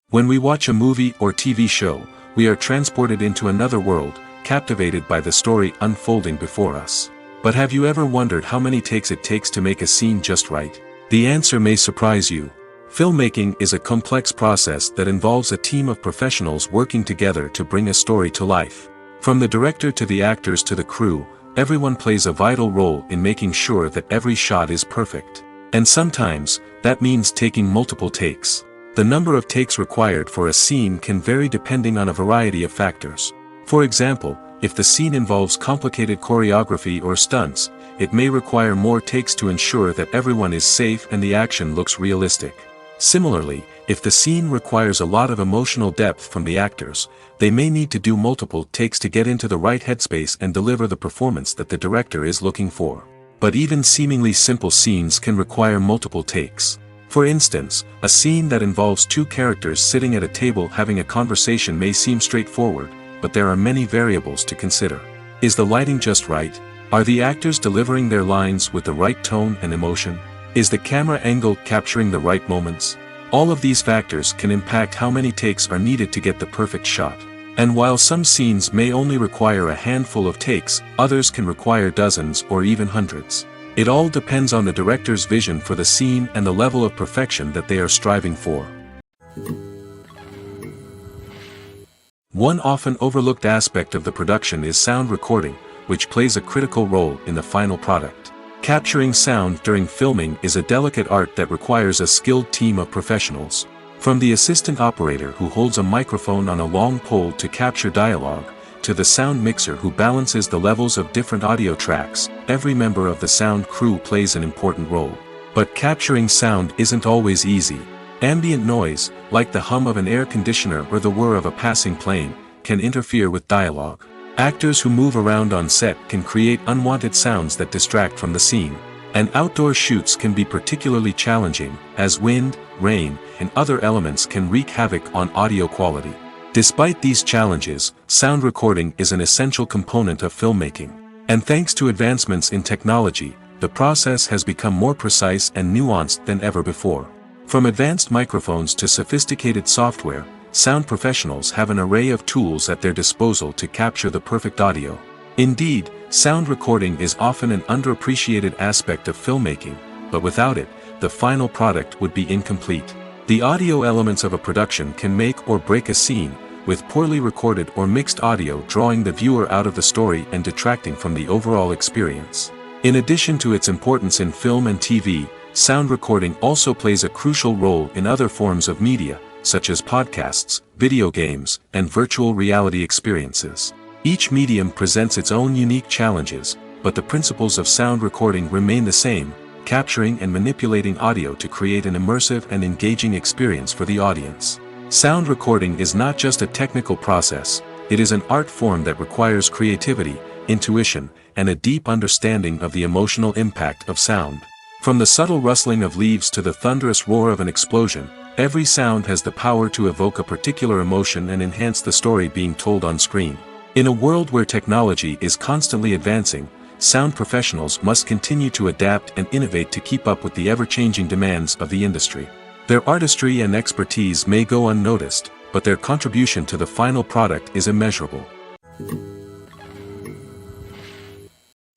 When we watch a movie or TV show, we are transported into another world, captivated by the story unfolding before us. But have you ever wondered how many takes it takes to make a scene just right? The answer may surprise you. Filmmaking is a complex process that involves a team of professionals working together to bring a story to life. From the director to the actors to the crew, everyone plays a vital role in making sure that every shot is perfect. And sometimes, that means taking multiple takes. The number of takes required for a scene can vary depending on a variety of factors. For example, if the scene involves complicated choreography or stunts, it may require more takes to ensure that everyone is safe and the action looks realistic. Similarly, if the scene requires a lot of emotional depth from the actors, they may need to do multiple takes to get into the right headspace and deliver the performance that the director is looking for. But even seemingly simple scenes can require multiple takes. For instance, a scene that involves two characters sitting at a table having a conversation may seem straightforward, but there are many variables to consider. Is the lighting just right? Are the actors delivering their lines with the right tone and emotion? Is the camera angle capturing the right moments? All of these factors can impact how many takes are needed to get the perfect shot. And while some scenes may only require a handful of takes, others can require dozens or even hundreds. It all depends on the director's vision for the scene and the level of perfection that they are striving for. One often overlooked aspect of the production is sound recording, which plays a critical role in the final product. Capturing sound during filming is a delicate art that requires a skilled team of professionals. From the assistant operator who holds a microphone on a long pole to capture dialogue, to the sound mixer who balances the levels of different audio tracks, every member of the sound crew plays an important role. But capturing sound isn't always easy. Ambient noise, like the hum of an air conditioner or the whir of a passing plane, can interfere with dialogue. Actors who move around on set can create unwanted sounds that distract from the scene. And outdoor shoots can be particularly challenging, as wind, rain, and other elements can wreak havoc on audio quality. Despite these challenges, sound recording is an essential component of filmmaking. And thanks to advancements in technology, the process has become more precise and nuanced than ever before. From advanced microphones to sophisticated software, sound professionals have an array of tools at their disposal to capture the perfect audio. Indeed, sound recording is often an underappreciated aspect of filmmaking, but without it, the final product would be incomplete. The audio elements of a production can make or break a scene, with poorly recorded or mixed audio drawing the viewer out of the story and detracting from the overall experience. In addition to its importance in film and TV, sound recording also plays a crucial role in other forms of media, such as podcasts, video games, and virtual reality experiences. Each medium presents its own unique challenges, but the principles of sound recording remain the same, capturing and manipulating audio to create an immersive and engaging experience for the audience. Sound recording is not just a technical process, it is an art form that requires creativity, intuition, and a deep understanding of the emotional impact of sound. From the subtle rustling of leaves to the thunderous roar of an explosion, every sound has the power to evoke a particular emotion and enhance the story being told on screen. In a world where technology is constantly advancing, sound professionals must continue to adapt and innovate to keep up with the ever-changing demands of the industry. Their artistry and expertise may go unnoticed, but their contribution to the final product is immeasurable.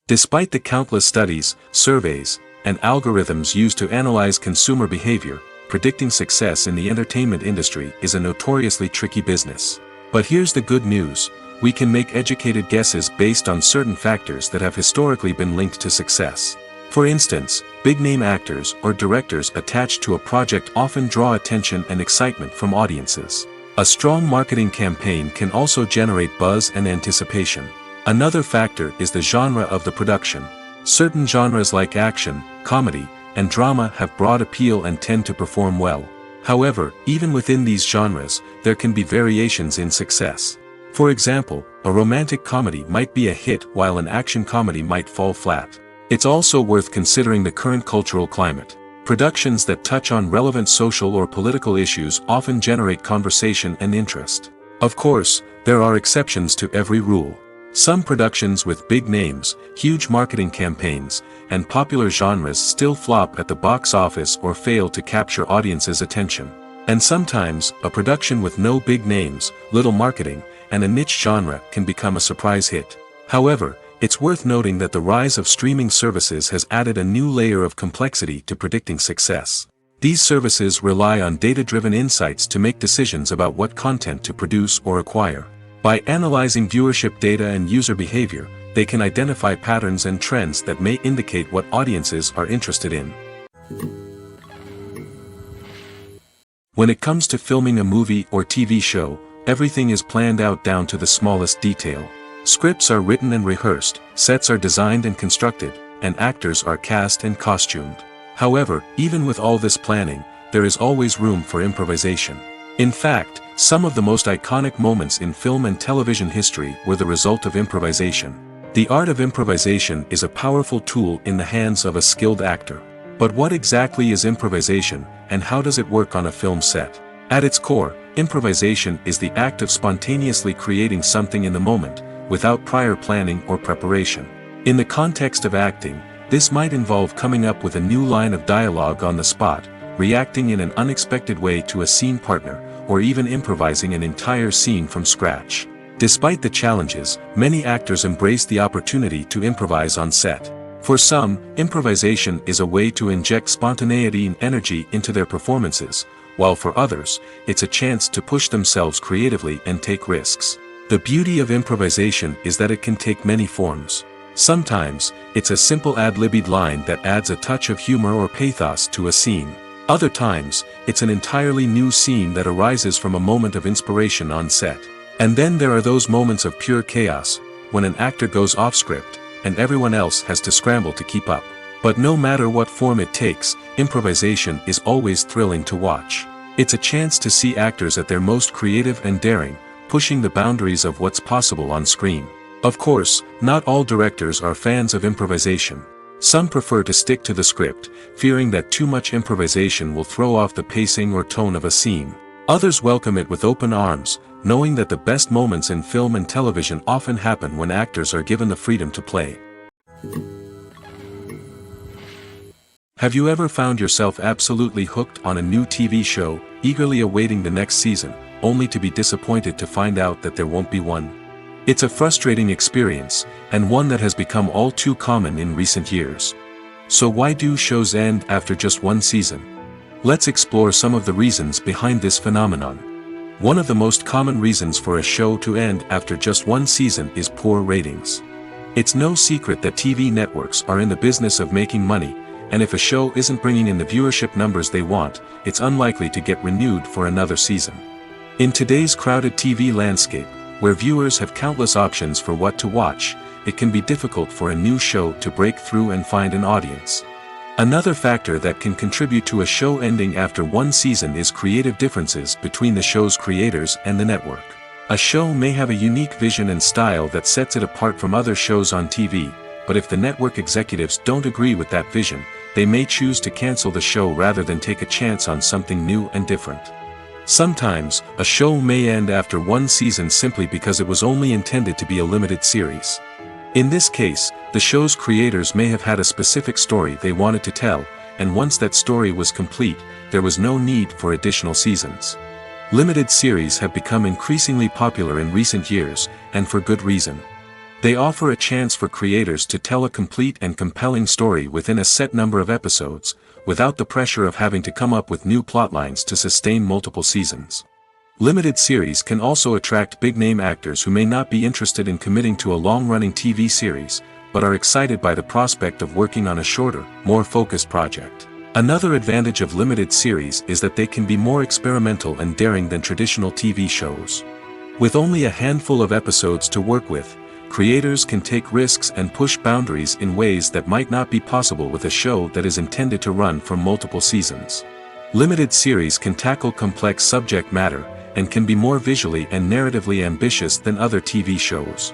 Despite the countless studies, surveys, and algorithms used to analyze consumer behavior, predicting success in the entertainment industry is a notoriously tricky business. But here's the good news: we can make educated guesses based on certain factors that have historically been linked to success. For instance, big-name actors or directors attached to a project often draw attention and excitement from audiences. A strong marketing campaign can also generate buzz and anticipation. Another factor is the genre of the production. Certain genres like action, comedy, and drama have broad appeal and tend to perform well. However, even within these genres, there can be variations in success. For example, a romantic comedy might be a hit while an action comedy might fall flat. It's also worth considering the current cultural climate. Productions that touch on relevant social or political issues often generate conversation and interest. Of course, there are exceptions to every rule. Some productions with big names, huge marketing campaigns, and popular genres still flop at the box office or fail to capture audiences' attention. And sometimes, a production with no big names, little marketing, and a niche genre can become a surprise hit. However, it's worth noting that the rise of streaming services has added a new layer of complexity to predicting success. These services rely on data-driven insights to make decisions about what content to produce or acquire. By analyzing viewership data and user behavior, they can identify patterns and trends that may indicate what audiences are interested in. When it comes to filming a movie or TV show, everything is planned out down to the smallest detail. Scripts are written and rehearsed, sets are designed and constructed, and actors are cast and costumed. However, even with all this planning, there is always room for improvisation. In fact, some of the most iconic moments in film and television history were the result of improvisation. The art of improvisation is a powerful tool in the hands of a skilled actor. But what exactly is improvisation, and how does it work on a film set? At its core, improvisation is the act of spontaneously creating something in the moment, without prior planning or preparation. In the context of acting, this might involve coming up with a new line of dialogue on the spot, reacting in an unexpected way to a scene partner, or even improvising an entire scene from scratch. Despite the challenges, many actors embrace the opportunity to improvise on set. For some, improvisation is a way to inject spontaneity and energy into their performances, while for others, it's a chance to push themselves creatively and take risks. The beauty of improvisation is that it can take many forms. Sometimes, it's a simple ad-libbed line that adds a touch of humor or pathos to a scene. Other times, it's an entirely new scene that arises from a moment of inspiration on set. And then there are those moments of pure chaos, when an actor goes off script, and everyone else has to scramble to keep up. But no matter what form it takes, improvisation is always thrilling to watch. It's a chance to see actors at their most creative and daring, pushing the boundaries of what's possible on screen. Of course, not all directors are fans of improvisation. Some prefer to stick to the script, fearing that too much improvisation will throw off the pacing or tone of a scene. Others welcome it with open arms, knowing that the best moments in film and television often happen when actors are given the freedom to play. Have you ever found yourself absolutely hooked on a new TV show, eagerly awaiting the next season, only to be disappointed to find out that there won't be one? It's a frustrating experience, and one that has become all too common in recent years. So why do shows end after just one season? Let's explore some of the reasons behind this phenomenon. One of the most common reasons for a show to end after just one season is poor ratings. It's no secret that TV networks are in the business of making money, and if a show isn't bringing in the viewership numbers they want, it's unlikely to get renewed for another season. In today's crowded TV landscape, where viewers have countless options for what to watch, it can be difficult for a new show to break through and find an audience. Another factor that can contribute to a show ending after one season is creative differences between the show's creators and the network. A show may have a unique vision and style that sets it apart from other shows on TV, but if the network executives don't agree with that vision, they may choose to cancel the show rather than take a chance on something new and different. Sometimes, a show may end after one season simply because it was only intended to be a limited series. In this case, the show's creators may have had a specific story they wanted to tell, and once that story was complete, there was no need for additional seasons. Limited series have become increasingly popular in recent years, and for good reason. They offer a chance for creators to tell a complete and compelling story within a set number of episodes, without the pressure of having to come up with new plotlines to sustain multiple seasons. Limited series can also attract big-name actors who may not be interested in committing to a long-running TV series, but are excited by the prospect of working on a shorter, more focused project. Another advantage of limited series is that they can be more experimental and daring than traditional TV shows. With only a handful of episodes to work with, creators can take risks and push boundaries in ways that might not be possible with a show that is intended to run for multiple seasons. Limited series can tackle complex subject matter, and can be more visually and narratively ambitious than other TV shows.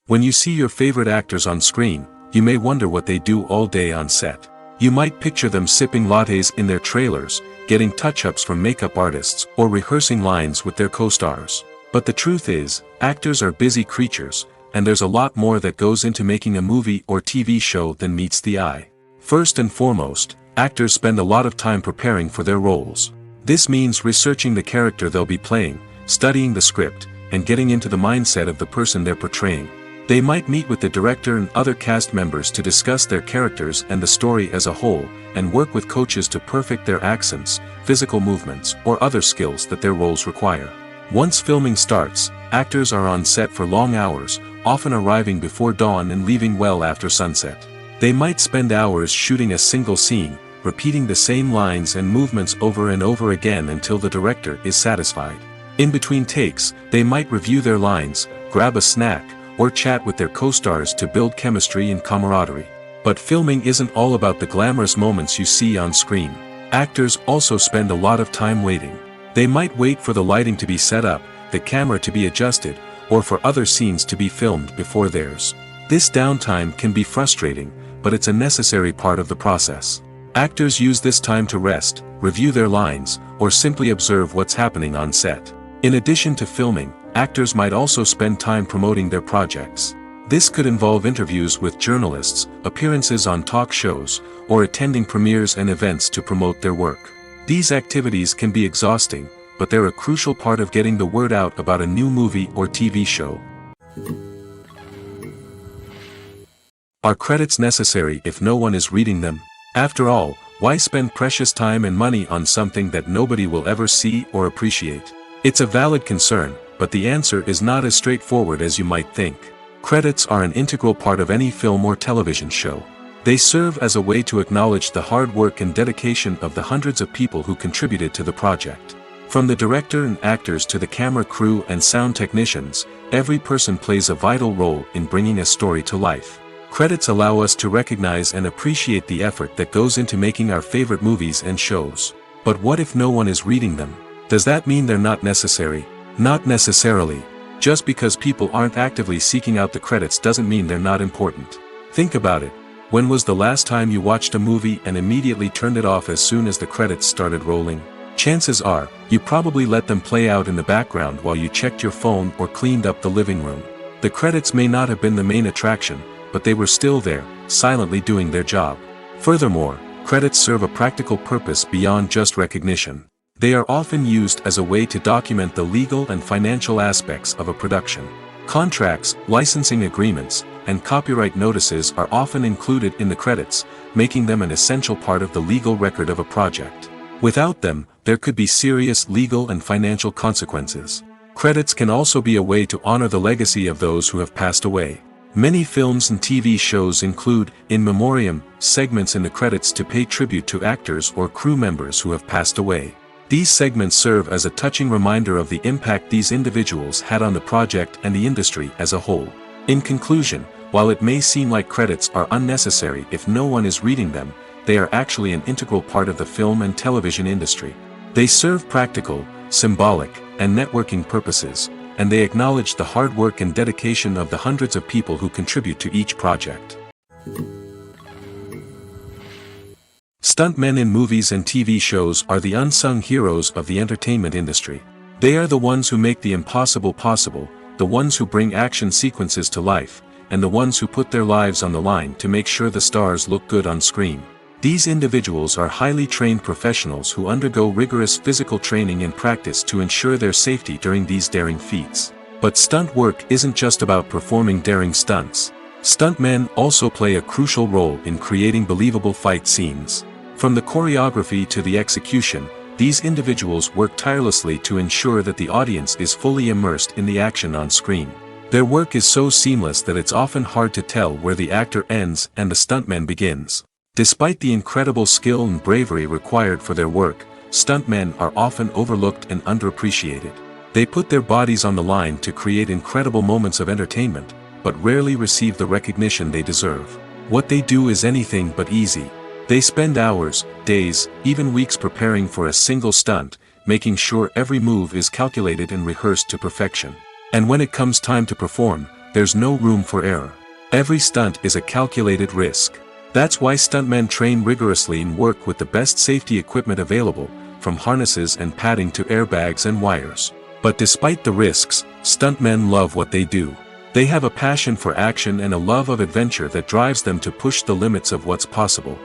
When you see your favorite actors on screen, you may wonder what they do all day on set. You might picture them sipping lattes in their trailers, getting touch-ups from makeup artists, or rehearsing lines with their co-stars. But the truth is, actors are busy creatures, and there's a lot more that goes into making a movie or TV show than meets the eye. First and foremost, actors spend a lot of time preparing for their roles. This means researching the character they'll be playing, studying the script, and getting into the mindset of the person they're portraying. They might meet with the director and other cast members to discuss their characters and the story as a whole, and work with coaches to perfect their accents, physical movements, or other skills that their roles require. Once filming starts, actors are on set for long hours, often arriving before dawn and leaving well after sunset. They might spend hours shooting a single scene, repeating the same lines and movements over and over again until the director is satisfied. In between takes, they might review their lines, grab a snack, or chat with their co-stars to build chemistry and camaraderie. But filming isn't all about the glamorous moments you see on screen. Actors also spend a lot of time waiting. They might wait for the lighting to be set up, the camera to be adjusted, or for other scenes to be filmed before theirs. This downtime can be frustrating, but it's a necessary part of the process. Actors use this time to rest, review their lines, or simply observe what's happening on set. In addition to filming, actors might also spend time promoting their projects. This could involve interviews with journalists, appearances on talk shows, or attending premieres and events to promote their work. These activities can be exhausting, but they're a crucial part of getting the word out about a new movie or TV show. Are credits necessary if no one is reading them? After all, why spend precious time and money on something that nobody will ever see or appreciate? It's a valid concern, but the answer is not as straightforward as you might think. Credits are an integral part of any film or television show. They serve as a way to acknowledge the hard work and dedication of the hundreds of people who contributed to the project. From the director and actors to the camera crew and sound technicians, every person plays a vital role in bringing a story to life. Credits allow us to recognize and appreciate the effort that goes into making our favorite movies and shows. But what if no one is reading them? Does that mean they're not necessary? Not necessarily. Just because people aren't actively seeking out the credits doesn't mean they're not important. Think about it. When was the last time you watched a movie and immediately turned it off as soon as the credits started rolling? Chances are, you probably let them play out in the background while you checked your phone or cleaned up the living room. The credits may not have been the main attraction, but they were still there, silently doing their job. Furthermore, credits serve a practical purpose beyond just recognition. They are often used as a way to document the legal and financial aspects of a production. Contracts, licensing agreements, and copyright notices are often included in the credits, making them an essential part of the legal record of a project. Without them, there could be serious legal and financial consequences. Credits can also be a way to honor the legacy of those who have passed away. Many films and TV shows include, in memoriam, segments in the credits to pay tribute to actors or crew members who have passed away. These segments serve as a touching reminder of the impact these individuals had on the project and the industry as a whole. In conclusion, while it may seem like credits are unnecessary if no one is reading them, they are actually an integral part of the film and television industry. They serve practical, symbolic, and networking purposes, and they acknowledge the hard work and dedication of the hundreds of people who contribute to each project. Stuntmen in movies and TV shows are the unsung heroes of the entertainment industry. They are the ones who make the impossible possible, the ones who bring action sequences to life, and the ones who put their lives on the line to make sure the stars look good on screen. These individuals are highly trained professionals who undergo rigorous physical training and practice to ensure their safety during these daring feats. But stunt work isn't just about performing daring stunts. Stuntmen also play a crucial role in creating believable fight scenes. From the choreography to the execution, these individuals work tirelessly to ensure that the audience is fully immersed in the action on screen. Their work is so seamless that it's often hard to tell where the actor ends and the stuntman begins. Despite the incredible skill and bravery required for their work, stuntmen are often overlooked and underappreciated. They put their bodies on the line to create incredible moments of entertainment, but rarely receive the recognition they deserve. What they do is anything but easy. They spend hours, days, even weeks preparing for a single stunt, making sure every move is calculated and rehearsed to perfection. And when it comes time to perform, there's no room for error. Every stunt is a calculated risk. That's why stuntmen train rigorously and work with the best safety equipment available, from harnesses and padding to airbags and wires. But despite the risks, stuntmen love what they do. They have a passion for action and a love of adventure that drives them to push the limits of what's possible.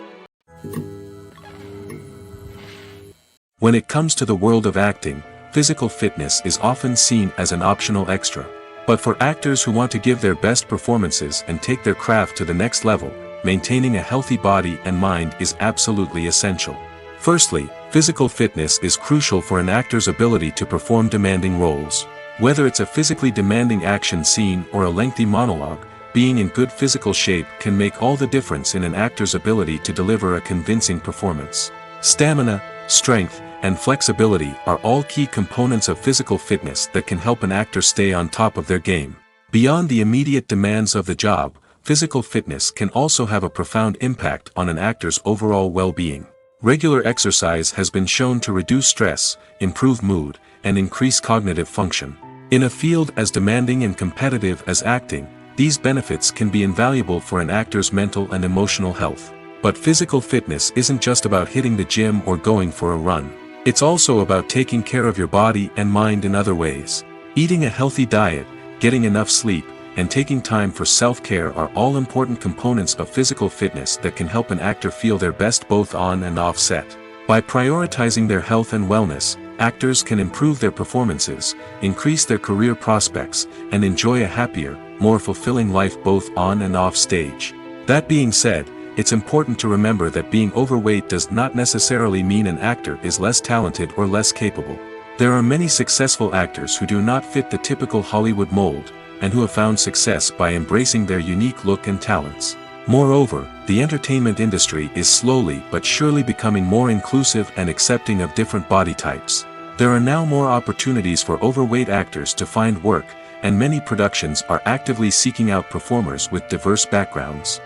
When it comes to the world of acting, physical fitness is often seen as an optional extra. But for actors who want to give their best performances and take their craft to the next level, maintaining a healthy body and mind is absolutely essential. Firstly, physical fitness is crucial for an actor's ability to perform demanding roles. Whether it's a physically demanding action scene or a lengthy monologue, being in good physical shape can make all the difference in an actor's ability to deliver a convincing performance. Stamina, strength, and flexibility are all key components of physical fitness that can help an actor stay on top of their game. Beyond the immediate demands of the job, physical fitness can also have a profound impact on an actor's overall well-being. Regular exercise has been shown to reduce stress, improve mood, and increase cognitive function. In a field as demanding and competitive as acting, these benefits can be invaluable for an actor's mental and emotional health. But physical fitness isn't just about hitting the gym or going for a run. It's also about taking care of your body and mind in other ways. Eating a healthy diet, getting enough sleep, and taking time for self-care are all important components of physical fitness that can help an actor feel their best both on and off set. By prioritizing their health and wellness, actors can improve their performances, increase their career prospects, and enjoy a happier, more fulfilling life both on and off stage. That being said, it's important to remember that being overweight does not necessarily mean an actor is less talented or less capable. There are many successful actors who do not fit the typical Hollywood mold, and who have found success by embracing their unique look and talents. Moreover, the entertainment industry is slowly but surely becoming more inclusive and accepting of different body types. There are now more opportunities for overweight actors to find work, and many productions are actively seeking out performers with diverse backgrounds.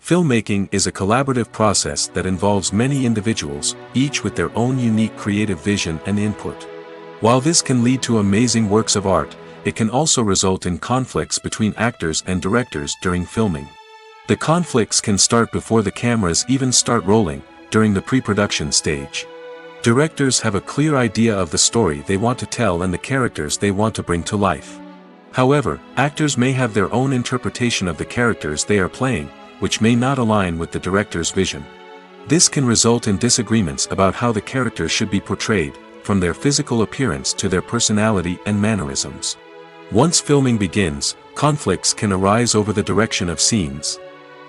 Filmmaking is a collaborative process that involves many individuals, each with their own unique creative vision and input. While this can lead to amazing works of art, it can also result in conflicts between actors and directors during filming. The conflicts can start before the cameras even start rolling, during the pre-production stage. Directors have a clear idea of the story they want to tell and the characters they want to bring to life. However, actors may have their own interpretation of the characters they are playing, which may not align with the director's vision. This can result in disagreements about how the characters should be portrayed, from their physical appearance to their personality and mannerisms. Once filming begins, conflicts can arise over the direction of scenes.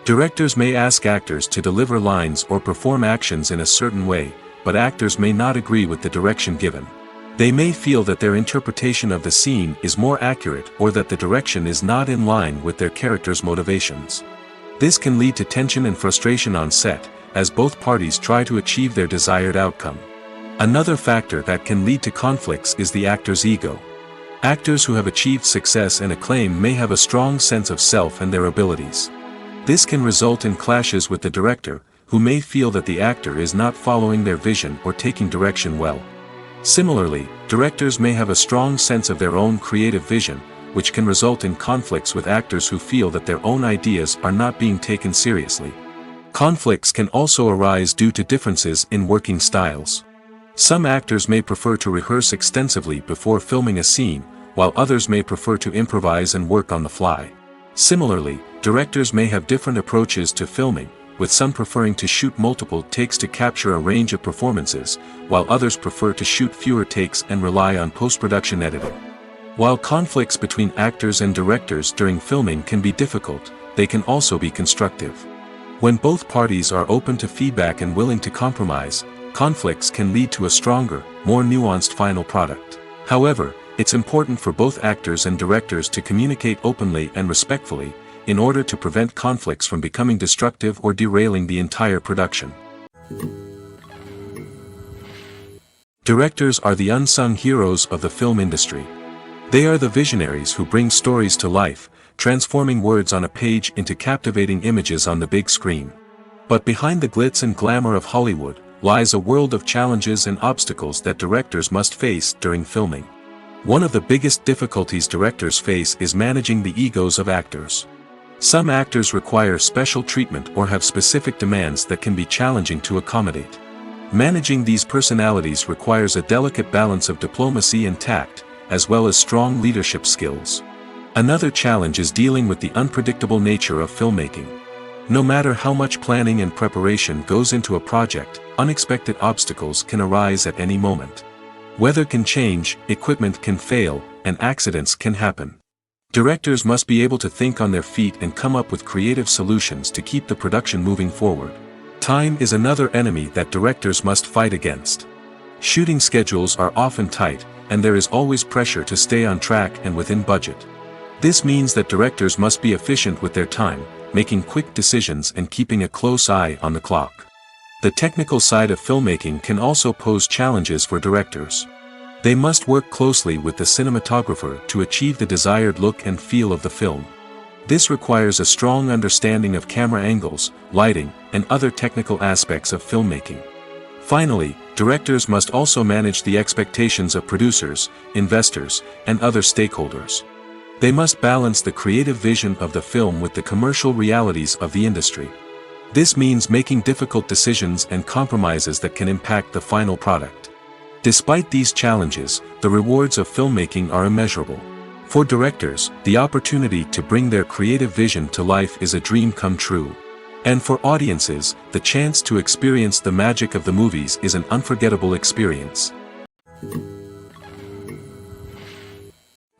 Directors may ask actors to deliver lines or perform actions in a certain way, but actors may not agree with the direction given. They may feel that their interpretation of the scene is more accurate or that the direction is not in line with their character's motivations. This can lead to tension and frustration on set, as both parties try to achieve their desired outcome. Another factor that can lead to conflicts is the actor's ego. Actors who have achieved success and acclaim may have a strong sense of self and their abilities. This can result in clashes with the director, who may feel that the actor is not following their vision or taking direction well. Similarly, directors may have a strong sense of their own creative vision, which can result in conflicts with actors who feel that their own ideas are not being taken seriously. Conflicts can also arise due to differences in working styles. Some actors may prefer to rehearse extensively before filming a scene, while others may prefer to improvise and work on the fly. Similarly, directors may have different approaches to filming, with some preferring to shoot multiple takes to capture a range of performances, while others prefer to shoot fewer takes and rely on post-production editing. While conflicts between actors and directors during filming can be difficult, they can also be constructive. When both parties are open to feedback and willing to compromise, conflicts can lead to a stronger, more nuanced final product. However, it's important for both actors and directors to communicate openly and respectfully, in order to prevent conflicts from becoming destructive or derailing the entire production. Directors are the unsung heroes of the film industry. They are the visionaries who bring stories to life, transforming words on a page into captivating images on the big screen. But behind the glitz and glamour of Hollywood, lies a world of challenges and obstacles that directors must face during filming. One of the biggest difficulties directors face is managing the egos of actors. Some actors require special treatment or have specific demands that can be challenging to accommodate. Managing these personalities requires a delicate balance of diplomacy and tact, as well as strong leadership skills. Another challenge is dealing with the unpredictable nature of filmmaking. No matter how much planning and preparation goes into a project, unexpected obstacles can arise at any moment. Weather can change, equipment can fail, and accidents can happen. Directors must be able to think on their feet and come up with creative solutions to keep the production moving forward. Time is another enemy that directors must fight against. Shooting schedules are often tight, and there is always pressure to stay on track and within budget. This means that directors must be efficient with their time, making quick decisions and keeping a close eye on the clock. The technical side of filmmaking can also pose challenges for directors. They must work closely with the cinematographer to achieve the desired look and feel of the film. This requires a strong understanding of camera angles, lighting, and other technical aspects of filmmaking. Finally, directors must also manage the expectations of producers, investors, and other stakeholders. They must balance the creative vision of the film with the commercial realities of the industry. This means making difficult decisions and compromises that can impact the final product. Despite these challenges, the rewards of filmmaking are immeasurable. For directors, the opportunity to bring their creative vision to life is a dream come true. And for audiences, the chance to experience the magic of the movies is an unforgettable experience.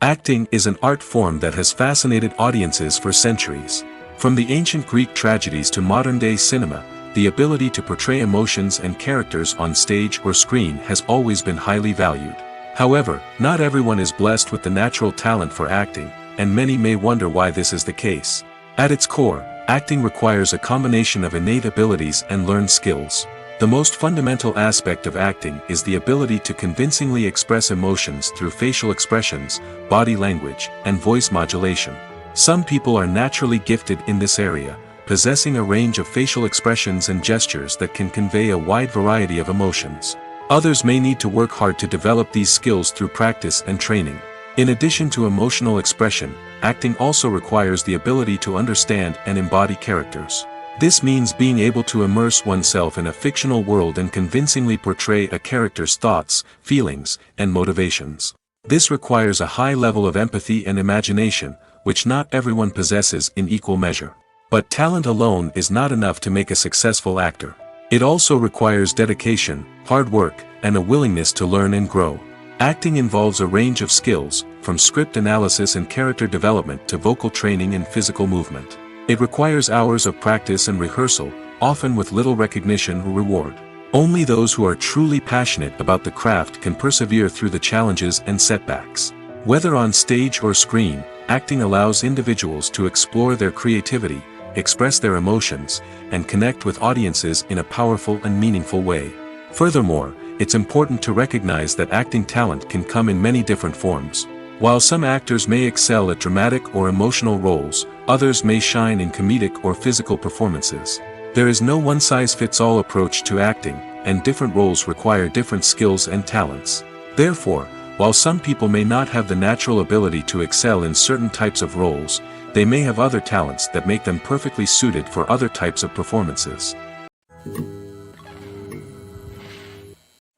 Acting is an art form that has fascinated audiences for centuries. From the ancient Greek tragedies to modern-day cinema, the ability to portray emotions and characters on stage or screen has always been highly valued. However, not everyone is blessed with the natural talent for acting, and many may wonder why this is the case. At its core, acting requires a combination of innate abilities and learned skills. The most fundamental aspect of acting is the ability to convincingly express emotions through facial expressions, body language, and voice modulation. Some people are naturally gifted in this area, possessing a range of facial expressions and gestures that can convey a wide variety of emotions. Others may need to work hard to develop these skills through practice and training. In addition to emotional expression, acting also requires the ability to understand and embody characters. This means being able to immerse oneself in a fictional world and convincingly portray a character's thoughts, feelings, and motivations. This requires a high level of empathy and imagination, which not everyone possesses in equal measure. But talent alone is not enough to make a successful actor. It also requires dedication, hard work, and a willingness to learn and grow. Acting involves a range of skills, from script analysis and character development to vocal training and physical movement. It requires hours of practice and rehearsal, often with little recognition or reward. Only those who are truly passionate about the craft can persevere through the challenges and setbacks. Whether on stage or screen, acting allows individuals to explore their creativity, express their emotions, and connect with audiences in a powerful and meaningful way. Furthermore, it's important to recognize that acting talent can come in many different forms. While some actors may excel at dramatic or emotional roles, others may shine in comedic or physical performances. There is no one-size-fits-all approach to acting, and different roles require different skills and talents. Therefore, While some people may not have the natural ability to excel in certain types of roles, they may have other talents that make them perfectly suited for other types of performances.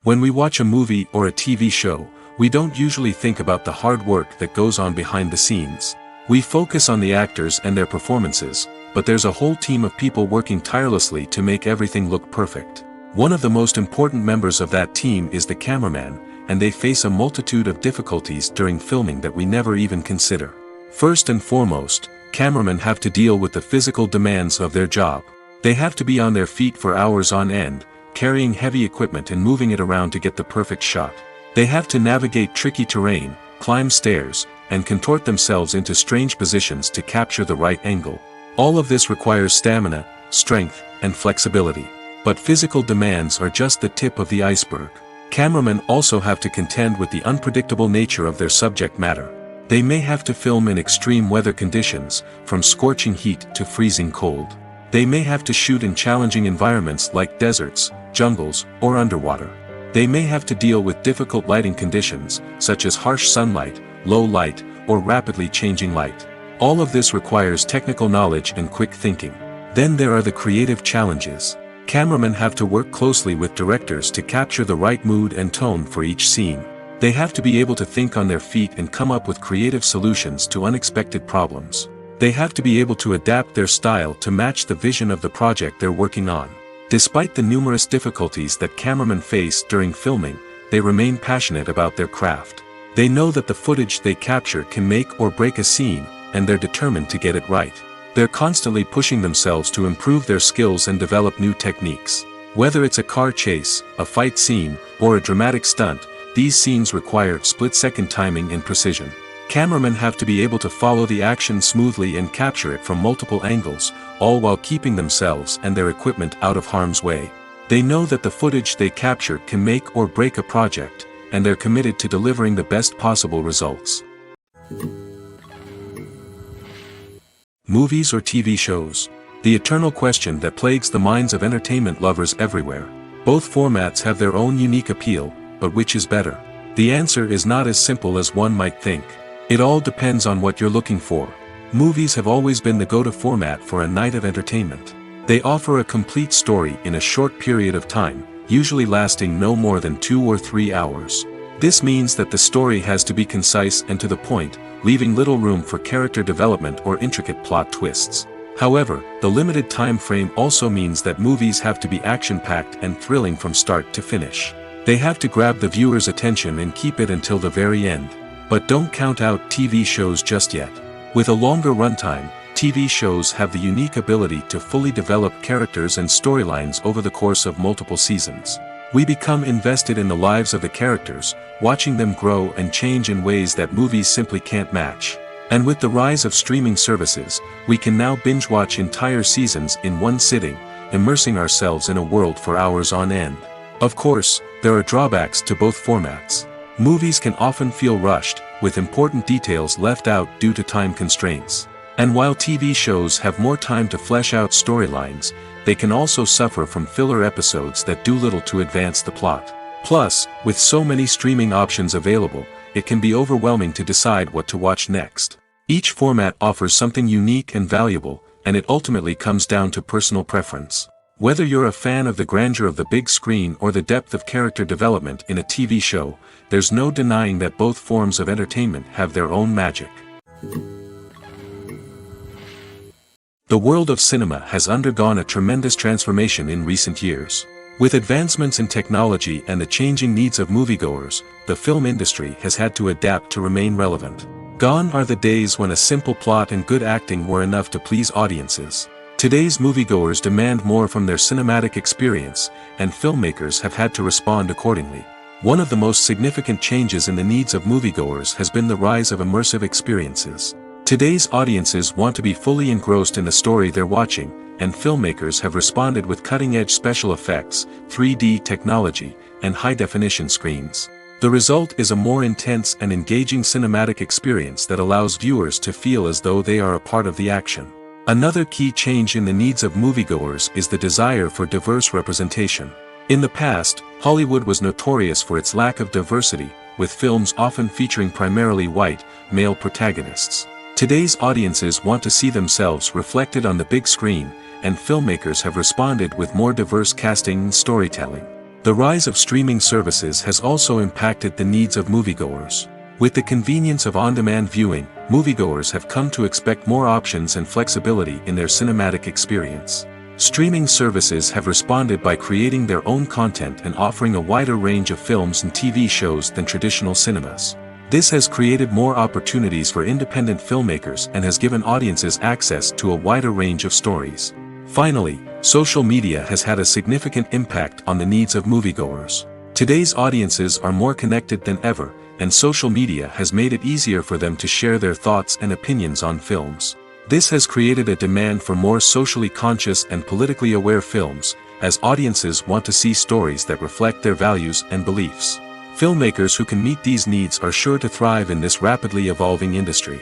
When we watch a movie or a TV show, we don't usually think about the hard work that goes on behind the scenes. We focus on the actors and their performances, but there's a whole team of people working tirelessly to make everything look perfect. One of the most important members of that team is the cameraman, and they face a multitude of difficulties during filming that we never even consider. First and foremost, cameramen have to deal with the physical demands of their job. They have to be on their feet for hours on end, carrying heavy equipment and moving it around to get the perfect shot. They have to navigate tricky terrain, climb stairs, and contort themselves into strange positions to capture the right angle. All of this requires stamina, strength, and flexibility. But physical demands are just the tip of the iceberg. Cameramen also have to contend with the unpredictable nature of their subject matter. They may have to film in extreme weather conditions, from scorching heat to freezing cold. They may have to shoot in challenging environments like deserts, jungles, or underwater. They may have to deal with difficult lighting conditions, such as harsh sunlight, low light, or rapidly changing light. All of this requires technical knowledge and quick thinking. Then there are the creative challenges. Cameramen have to work closely with directors to capture the right mood and tone for each scene. They have to be able to think on their feet and come up with creative solutions to unexpected problems. They have to be able to adapt their style to match the vision of the project they're working on. Despite the numerous difficulties that cameramen face during filming, they remain passionate about their craft. They know that the footage they capture can make or break a scene, and they're determined to get it right. They're constantly pushing themselves to improve their skills and develop new techniques. Whether it's a car chase, a fight scene, or a dramatic stunt, these scenes require split-second timing and precision. Cameramen have to be able to follow the action smoothly and capture it from multiple angles, all while keeping themselves and their equipment out of harm's way. They know that the footage they capture can make or break a project, and they're committed to delivering the best possible results. Movies or TV shows? The eternal question that plagues the minds of entertainment lovers everywhere. Both formats have their own unique appeal, but which is better? The answer is not as simple as one might think. It all depends on what you're looking for. Movies have always been the go-to format for a night of entertainment. They offer a complete story in a short period of time, usually lasting no more than 2 or 3 hours. This means that the story has to be concise and to the point, leaving little room for character development or intricate plot twists. However, the limited time frame also means that movies have to be action-packed and thrilling from start to finish. They have to grab the viewer's attention and keep it until the very end. But don't count out TV shows just yet. With a longer runtime, TV shows have the unique ability to fully develop characters and storylines over the course of multiple seasons. We become invested in the lives of the characters, watching them grow and change in ways that movies simply can't match. And with the rise of streaming services, we can now binge-watch entire seasons in one sitting, immersing ourselves in a world for hours on end. Of course, there are drawbacks to both formats. Movies can often feel rushed, with important details left out due to time constraints. And while TV shows have more time to flesh out storylines, they can also suffer from filler episodes that do little to advance the plot. Plus, with so many streaming options available, it can be overwhelming to decide what to watch next. Each format offers something unique and valuable, and it ultimately comes down to personal preference. Whether you're a fan of the grandeur of the big screen or the depth of character development in a TV show, there's no denying that both forms of entertainment have their own magic. The world of cinema has undergone a tremendous transformation in recent years. With advancements in technology and the changing needs of moviegoers, the film industry has had to adapt to remain relevant. Gone are the days when a simple plot and good acting were enough to please audiences. Today's moviegoers demand more from their cinematic experience, and filmmakers have had to respond accordingly. One of the most significant changes in the needs of moviegoers has been the rise of immersive experiences. Today's audiences want to be fully engrossed in the story they're watching, and filmmakers have responded with cutting-edge special effects, 3D technology, and high-definition screens. The result is a more intense and engaging cinematic experience that allows viewers to feel as though they are a part of the action. Another key change in the needs of moviegoers is the desire for diverse representation. In the past, Hollywood was notorious for its lack of diversity, with films often featuring primarily white, male protagonists. Today's audiences want to see themselves reflected on the big screen, and filmmakers have responded with more diverse casting and storytelling. The rise of streaming services has also impacted the needs of moviegoers. With the convenience of on-demand viewing, moviegoers have come to expect more options and flexibility in their cinematic experience. Streaming services have responded by creating their own content and offering a wider range of films and TV shows than traditional cinemas. This has created more opportunities for independent filmmakers and has given audiences access to a wider range of stories. Finally, social media has had a significant impact on the needs of moviegoers. Today's audiences are more connected than ever, and social media has made it easier for them to share their thoughts and opinions on films. This has created a demand for more socially conscious and politically aware films, as audiences want to see stories that reflect their values and beliefs. Filmmakers who can meet these needs are sure to thrive in this rapidly evolving industry.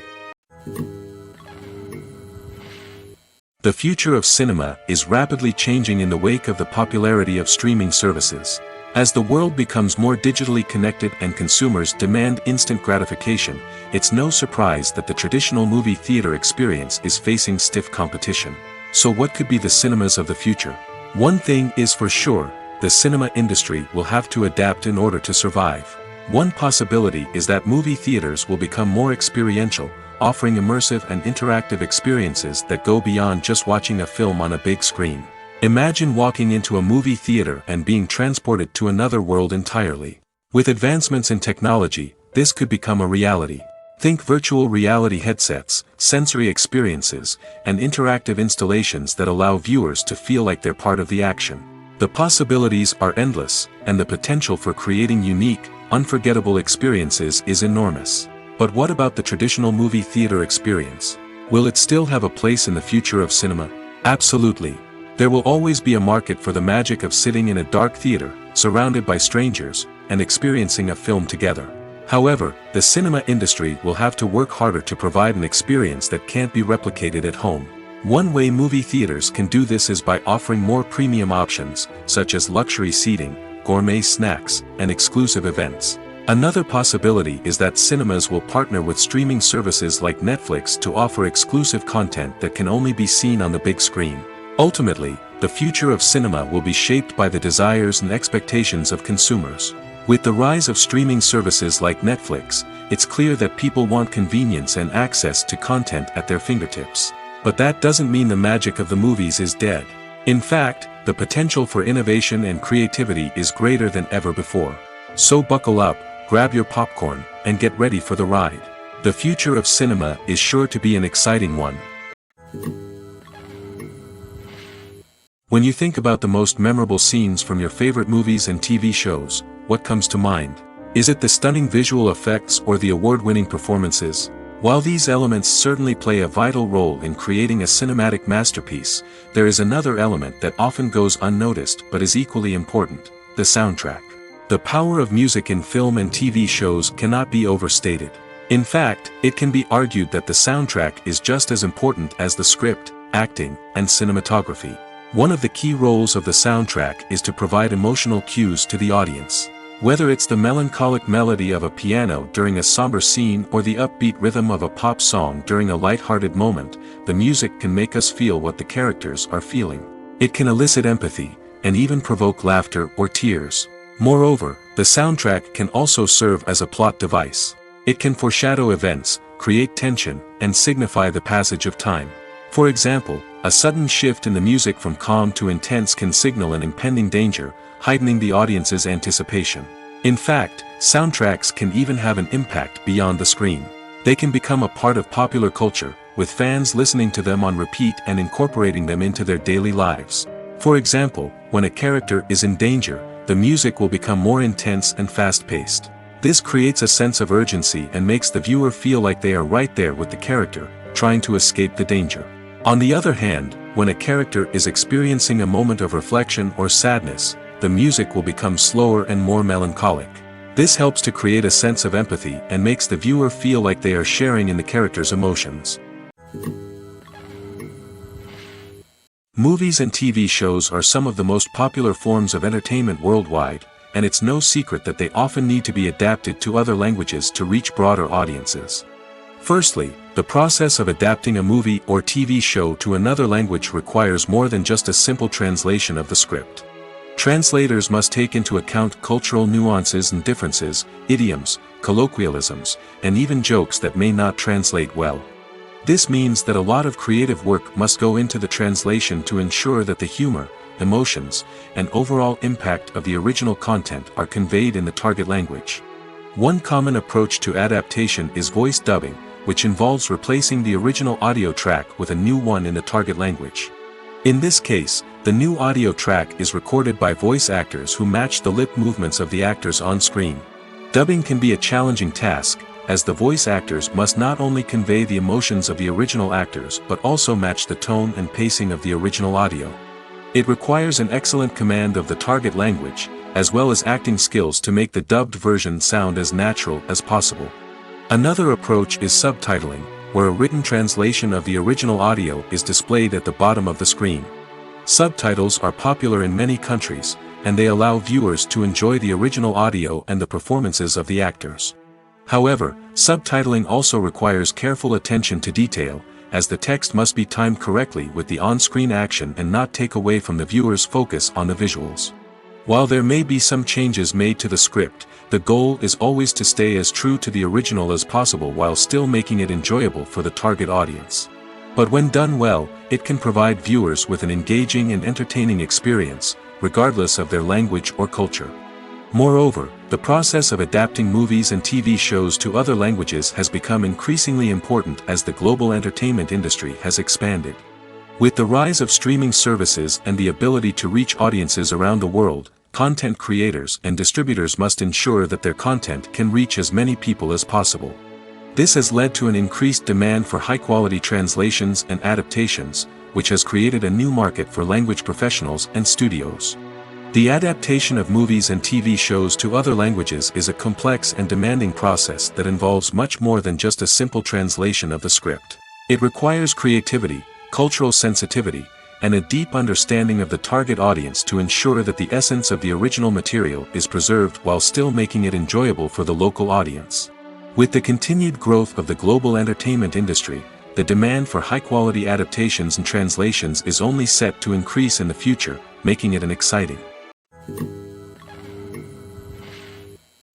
The future of cinema is rapidly changing in the wake of the popularity of streaming services. As the world becomes more digitally connected and consumers demand instant gratification, it's no surprise that the traditional movie theater experience is facing stiff competition. So what could be the cinemas of the future? One thing is for sure, the cinema industry will have to adapt in order to survive. One possibility is that movie theaters will become more experiential, offering immersive and interactive experiences that go beyond just watching a film on a big screen. Imagine walking into a movie theater and being transported to another world entirely. With advancements in technology, this could become a reality. Think virtual reality headsets, sensory experiences, and interactive installations that allow viewers to feel like they're part of the action. The possibilities are endless, and the potential for creating unique, unforgettable experiences is enormous. But what about the traditional movie theater experience? Will it still have a place in the future of cinema? Absolutely. There will always be a market for the magic of sitting in a dark theater, surrounded by strangers, and experiencing a film together. However, the cinema industry will have to work harder to provide an experience that can't be replicated at home. One way movie theaters can do this is by offering more premium options, such as luxury seating, gourmet snacks, and exclusive events. Another possibility is that cinemas will partner with streaming services like Netflix to offer exclusive content that can only be seen on the big screen. Ultimately, the future of cinema will be shaped by the desires and expectations of consumers. With the rise of streaming services like Netflix, it's clear that people want convenience and access to content at their fingertips. But that doesn't mean the magic of the movies is dead. In fact, the potential for innovation and creativity is greater than ever before. So buckle up, grab your popcorn, and get ready for the ride. The future of cinema is sure to be an exciting one. When you think about the most memorable scenes from your favorite movies and TV shows, what comes to mind? Is it the stunning visual effects or the award-winning performances? While these elements certainly play a vital role in creating a cinematic masterpiece, there is another element that often goes unnoticed but is equally important: the soundtrack. The power of music in film and TV shows cannot be overstated. In fact, it can be argued that the soundtrack is just as important as the script, acting, and cinematography. One of the key roles of the soundtrack is to provide emotional cues to the audience. Whether it's the melancholic melody of a piano during a somber scene or the upbeat rhythm of a pop song during a light-hearted moment, the music can make us feel what the characters are feeling. It can elicit empathy, and even provoke laughter or tears. Moreover, the soundtrack can also serve as a plot device. It can foreshadow events, create tension, and signify the passage of time. For example, a sudden shift in the music from calm to intense can signal an impending danger, heightening the audience's anticipation. In fact, soundtracks can even have an impact beyond the screen. They can become a part of popular culture, with fans listening to them on repeat and incorporating them into their daily lives. For example, when a character is in danger, the music will become more intense and fast-paced. This creates a sense of urgency and makes the viewer feel like they are right there with the character, trying to escape the danger. On the other hand, when a character is experiencing a moment of reflection or sadness, the music will become slower and more melancholic. This helps to create a sense of empathy and makes the viewer feel like they are sharing in the character's emotions. Movies and TV shows are some of the most popular forms of entertainment worldwide, and it's no secret that they often need to be adapted to other languages to reach broader audiences. Firstly, the process of adapting a movie or TV show to another language requires more than just a simple translation of the script. Translators must take into account cultural nuances and differences, idioms, colloquialisms, and even jokes that may not translate well. This means that a lot of creative work must go into the translation to ensure that the humor, emotions, and overall impact of the original content are conveyed in the target language. One common approach to adaptation is voice dubbing, which involves replacing the original audio track with a new one in the target language. In this case, the new audio track is recorded by voice actors who match the lip movements of the actors on screen. Dubbing can be a challenging task, as the voice actors must not only convey the emotions of the original actors but also match the tone and pacing of the original audio. It requires an excellent command of the target language, as well as acting skills to make the dubbed version sound as natural as possible. Another approach is subtitling, where a written translation of the original audio is displayed at the bottom of the screen. Subtitles are popular in many countries, and they allow viewers to enjoy the original audio and the performances of the actors. However, subtitling also requires careful attention to detail, as the text must be timed correctly with the on-screen action and not take away from the viewer's focus on the visuals. While there may be some changes made to the script, the goal is always to stay as true to the original as possible while still making it enjoyable for the target audience. But when done well, it can provide viewers with an engaging and entertaining experience, regardless of their language or culture. Moreover, the process of adapting movies and TV shows to other languages has become increasingly important as the global entertainment industry has expanded. With the rise of streaming services and the ability to reach audiences around the world, content creators and distributors must ensure that their content can reach as many people as possible. This has led to an increased demand for high-quality translations and adaptations, which has created a new market for language professionals and studios. The adaptation of movies and TV shows to other languages is a complex and demanding process that involves much more than just a simple translation of the script. It requires creativity, cultural sensitivity, and a deep understanding of the target audience to ensure that the essence of the original material is preserved while still making it enjoyable for the local audience. With the continued growth of the global entertainment industry, the demand for high-quality adaptations and translations is only set to increase in the future, making it an exciting.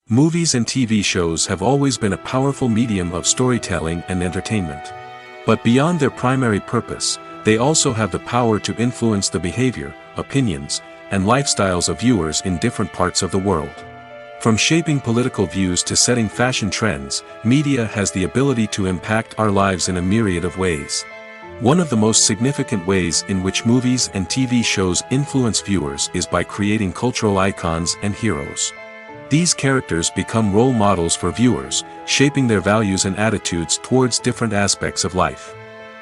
Movies and TV shows have always been a powerful medium of storytelling and entertainment. But beyond their primary purpose, they also have the power to influence the behavior, opinions, and lifestyles of viewers in different parts of the world. From shaping political views to setting fashion trends, media has the ability to impact our lives in a myriad of ways. One of the most significant ways in which movies and TV shows influence viewers is by creating cultural icons and heroes. These characters become role models for viewers, shaping their values and attitudes towards different aspects of life.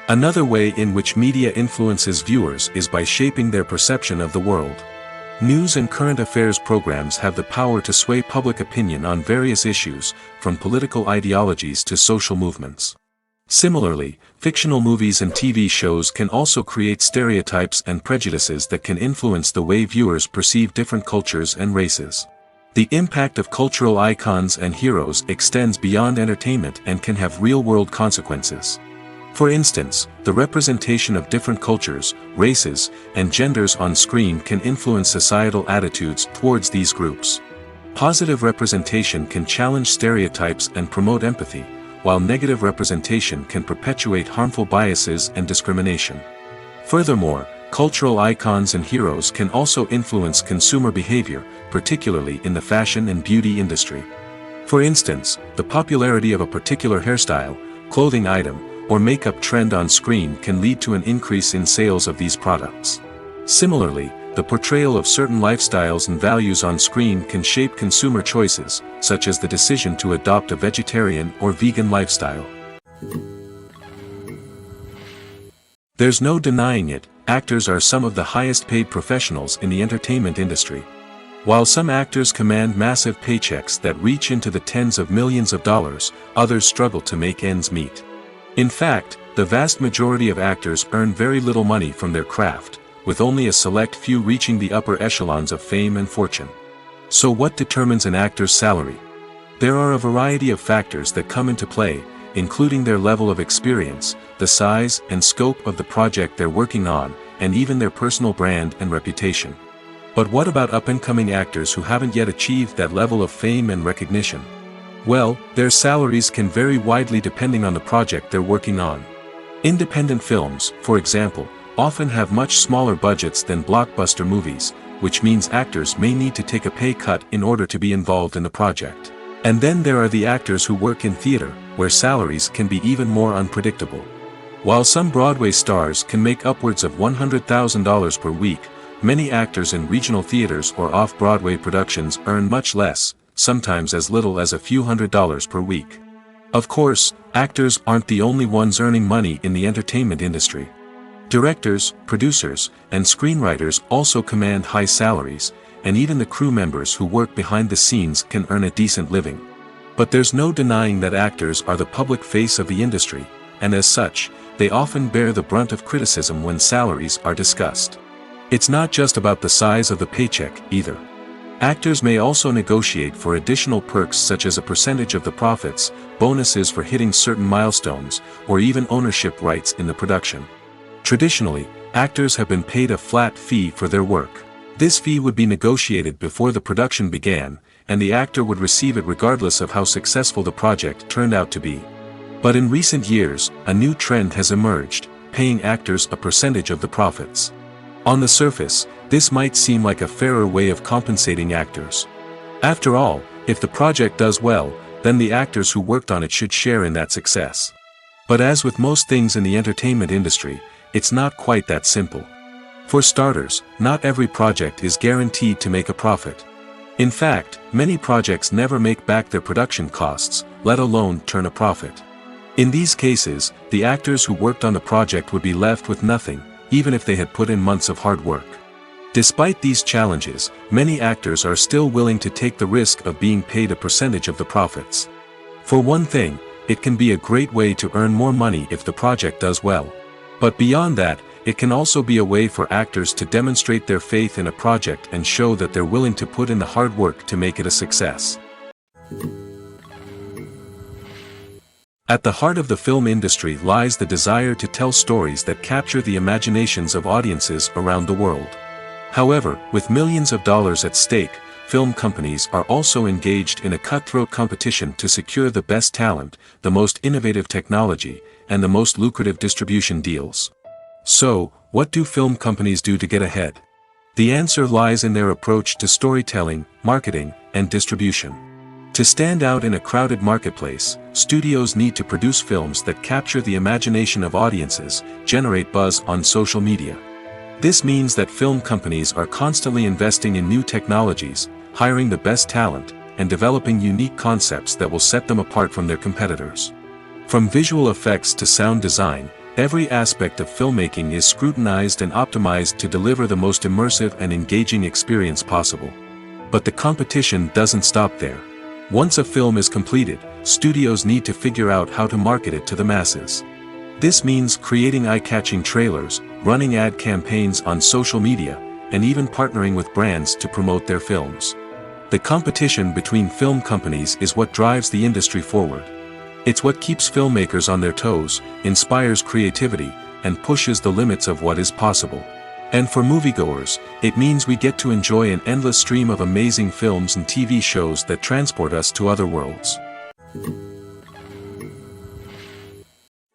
Another way in which media influences viewers is by shaping their perception of the world. News and current affairs programs have the power to sway public opinion on various issues, from political ideologies to social movements. Similarly, fictional movies and TV shows can also create stereotypes and prejudices that can influence the way viewers perceive different cultures and races. The impact of cultural icons and heroes extends beyond entertainment and can have real-world consequences. For instance, the representation of different cultures, races, and genders on screen can influence societal attitudes towards these groups. Positive representation can challenge stereotypes and promote empathy, while negative representation can perpetuate harmful biases and discrimination. Furthermore, cultural icons and heroes can also influence consumer behavior, particularly in the fashion and beauty industry. For instance, the popularity of a particular hairstyle, clothing item, or makeup trend on screen can lead to an increase in sales of these products. Similarly, the portrayal of certain lifestyles and values on screen can shape consumer choices, such as the decision to adopt a vegetarian or vegan lifestyle. There's no denying it, actors are some of the highest paid professionals in the entertainment industry. While some actors command massive paychecks that reach into the tens of millions of dollars, others struggle to make ends meet. In fact, the vast majority of actors earn very little money from their craft, with only a select few reaching the upper echelons of fame and fortune. So what determines an actor's salary? There are a variety of factors that come into play, including their level of experience, the size and scope of the project they're working on, and even their personal brand and reputation. But what about up-and-coming actors who haven't yet achieved that level of fame and recognition? Well, their salaries can vary widely depending on the project they're working on. Independent films, for example, often have much smaller budgets than blockbuster movies, which means actors may need to take a pay cut in order to be involved in the project. And then there are the actors who work in theater, where salaries can be even more unpredictable. While some Broadway stars can make upwards of $100,000 per week, many actors in regional theaters or off-Broadway productions earn much less, sometimes as little as a few $100s per week. Of course, actors aren't the only ones earning money in the entertainment industry. Directors, producers, and screenwriters also command high salaries, and even the crew members who work behind the scenes can earn a decent living. But there's no denying that actors are the public face of the industry, and as such, they often bear the brunt of criticism when salaries are discussed. It's not just about the size of the paycheck, either. Actors may also negotiate for additional perks such as a percentage of the profits, bonuses for hitting certain milestones, or even ownership rights in the production. Traditionally, actors have been paid a flat fee for their work. This fee would be negotiated before the production began, and the actor would receive it regardless of how successful the project turned out to be. But in recent years, a new trend has emerged, paying actors a percentage of the profits. On the surface, this might seem like a fairer way of compensating actors. After all, if the project does well, then the actors who worked on it should share in that success. But as with most things in the entertainment industry, it's not quite that simple. For starters, not every project is guaranteed to make a profit. In fact, many projects never make back their production costs, let alone turn a profit. In these cases, the actors who worked on the project would be left with nothing, even if they had put in months of hard work. Despite these challenges, many actors are still willing to take the risk of being paid a percentage of the profits. For one thing, it can be a great way to earn more money if the project does well. But beyond that, it can also be a way for actors to demonstrate their faith in a project and show that they're willing to put in the hard work to make it a success. At the heart of the film industry lies the desire to tell stories that capture the imaginations of audiences around the world. However, with millions of dollars at stake, film companies are also engaged in a cutthroat competition to secure the best talent, the most innovative technology, and the most lucrative distribution deals. So, what do film companies do to get ahead? The answer lies in their approach to storytelling, marketing, and distribution. To stand out in a crowded marketplace, studios need to produce films that capture the imagination of audiences, generate buzz on social media. This means that film companies are constantly investing in new technologies, hiring the best talent, and developing unique concepts that will set them apart from their competitors. From visual effects to sound design, every aspect of filmmaking is scrutinized and optimized to deliver the most immersive and engaging experience possible. But the competition doesn't stop there. Once a film is completed, studios need to figure out how to market it to the masses. This means creating eye-catching trailers, running ad campaigns on social media, and even partnering with brands to promote their films. The competition between film companies is what drives the industry forward. It's what keeps filmmakers on their toes, inspires creativity, and pushes the limits of what is possible. And for moviegoers, it means we get to enjoy an endless stream of amazing films and TV shows that transport us to other worlds.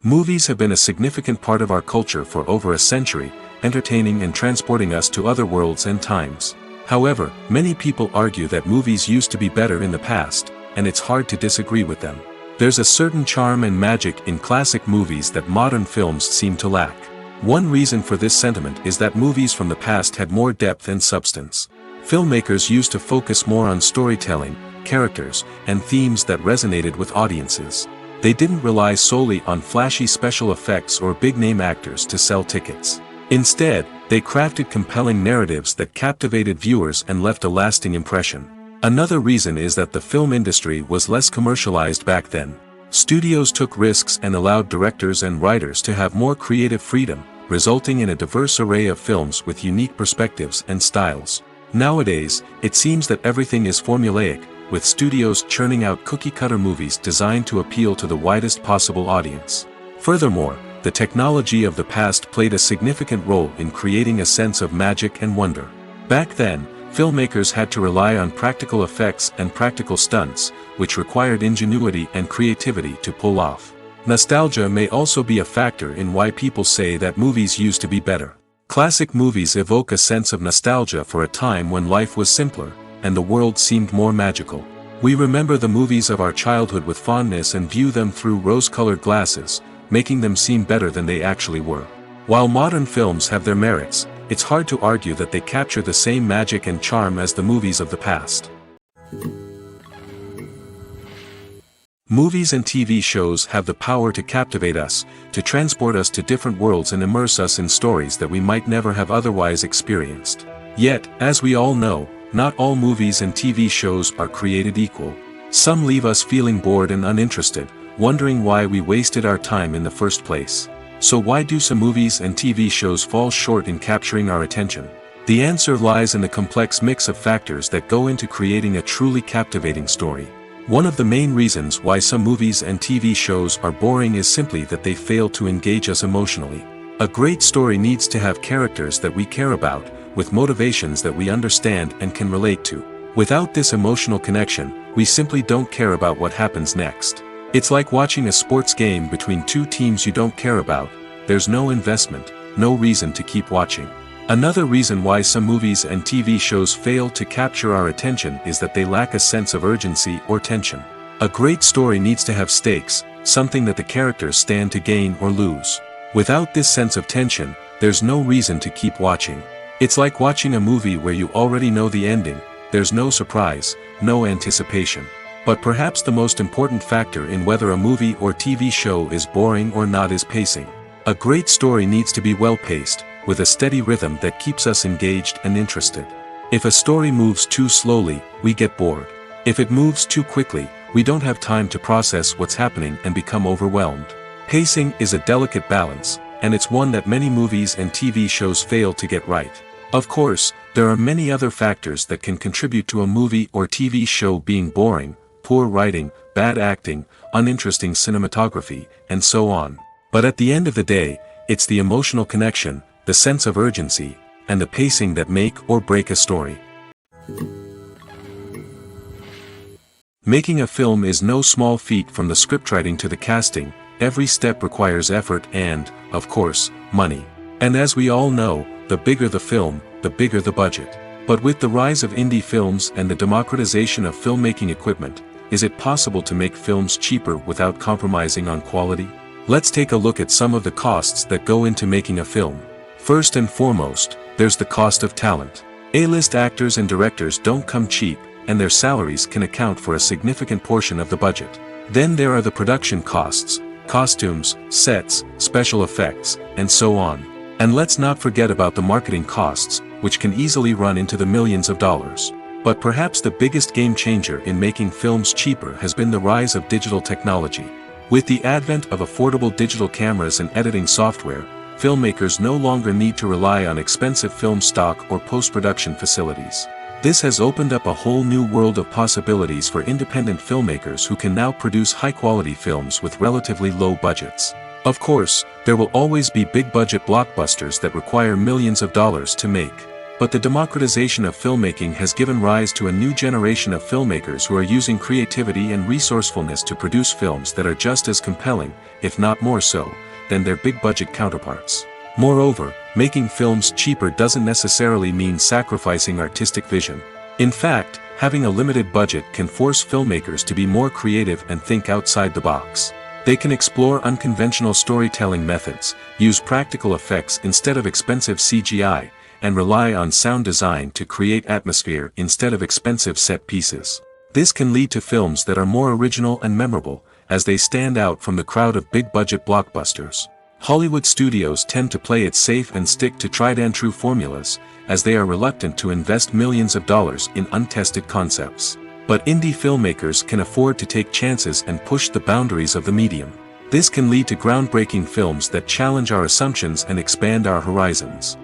Movies have been a significant part of our culture for over a century, entertaining and transporting us to other worlds and times. However, many people argue that movies used to be better in the past, and it's hard to disagree with them. There's a certain charm and magic in classic movies that modern films seem to lack. One reason for this sentiment is that movies from the past had more depth and substance. Filmmakers used to focus more on storytelling, characters, and themes that resonated with audiences. They didn't rely solely on flashy special effects or big-name actors to sell tickets. Instead, they crafted compelling narratives that captivated viewers and left a lasting impression. Another reason is that the film industry was less commercialized back then. Studios took risks and allowed directors and writers to have more creative freedom, resulting in a diverse array of films with unique perspectives and styles. Nowadays, it seems that everything is formulaic, with studios churning out cookie-cutter movies designed to appeal to the widest possible audience. Furthermore, the technology of the past played a significant role in creating a sense of magic and wonder. Back then, filmmakers had to rely on practical effects and practical stunts, which required ingenuity and creativity to pull off. Nostalgia may also be a factor in why people say that movies used to be better. Classic movies evoke a sense of nostalgia for a time when life was simpler, and the world seemed more magical. We remember the movies of our childhood with fondness and view them through rose-colored glasses, making them seem better than they actually were. While modern films have their merits, it's hard to argue that they capture the same magic and charm as the movies of the past. Movies and TV shows have the power to captivate us, to transport us to different worlds and immerse us in stories that we might never have otherwise experienced. Yet, as we all know, not all movies and TV shows are created equal. Some leave us feeling bored and uninterested, wondering why we wasted our time in the first place. So why do some movies and TV shows fall short in capturing our attention? The answer lies in the complex mix of factors that go into creating a truly captivating story. One of the main reasons why some movies and TV shows are boring is simply that they fail to engage us emotionally. A great story needs to have characters that we care about, with motivations that we understand and can relate to. Without this emotional connection, we simply don't care about what happens next. It's like watching a sports game between two teams you don't care about. There's no investment, no reason to keep watching. Another reason why some movies and TV shows fail to capture our attention is that they lack a sense of urgency or tension. A great story needs to have stakes, something that the characters stand to gain or lose. Without this sense of tension, there's no reason to keep watching. It's like watching a movie where you already know the ending. There's no surprise, no anticipation. But perhaps the most important factor in whether a movie or TV show is boring or not is pacing. A great story needs to be well-paced, with a steady rhythm that keeps us engaged and interested. If a story moves too slowly, we get bored. If it moves too quickly, we don't have time to process what's happening and become overwhelmed. Pacing is a delicate balance, and it's one that many movies and TV shows fail to get right. Of course, there are many other factors that can contribute to a movie or TV show being boring: poor writing, bad acting, uninteresting cinematography, and so on. But at the end of the day, it's the emotional connection, the sense of urgency, and the pacing that make or break a story. Making a film is no small feat. From the scriptwriting to the casting, every step requires effort and, of course, money. And as we all know, the bigger the film, the bigger the budget. But with the rise of indie films and the democratization of filmmaking equipment, is it possible to make films cheaper without compromising on quality? Let's take a look at some of the costs that go into making a film. First and foremost, there's the cost of talent. A-list actors and directors don't come cheap, and their salaries can account for a significant portion of the budget. Then there are the production costs, costumes, sets, special effects, and so on. And let's not forget about the marketing costs, which can easily run into the millions of dollars. But perhaps the biggest game changer in making films cheaper has been the rise of digital technology. With the advent of affordable digital cameras and editing software, filmmakers no longer need to rely on expensive film stock or post-production facilities. This has opened up a whole new world of possibilities for independent filmmakers who can now produce high-quality films with relatively low budgets. Of course, there will always be big-budget blockbusters that require millions of dollars to make. But the democratization of filmmaking has given rise to a new generation of filmmakers who are using creativity and resourcefulness to produce films that are just as compelling, if not more so, than their big-budget counterparts. Moreover, making films cheaper doesn't necessarily mean sacrificing artistic vision. In fact, having a limited budget can force filmmakers to be more creative and think outside the box. They can explore unconventional storytelling methods, use practical effects instead of expensive CGI, and rely on sound design to create atmosphere instead of expensive set pieces. This can lead to films that are more original and memorable, as they stand out from the crowd of big-budget blockbusters. Hollywood studios tend to play it safe and stick to tried-and-true formulas, as they are reluctant to invest millions of dollars in untested concepts. But indie filmmakers can afford to take chances and push the boundaries of the medium. This can lead to groundbreaking films that challenge our assumptions and expand our horizons.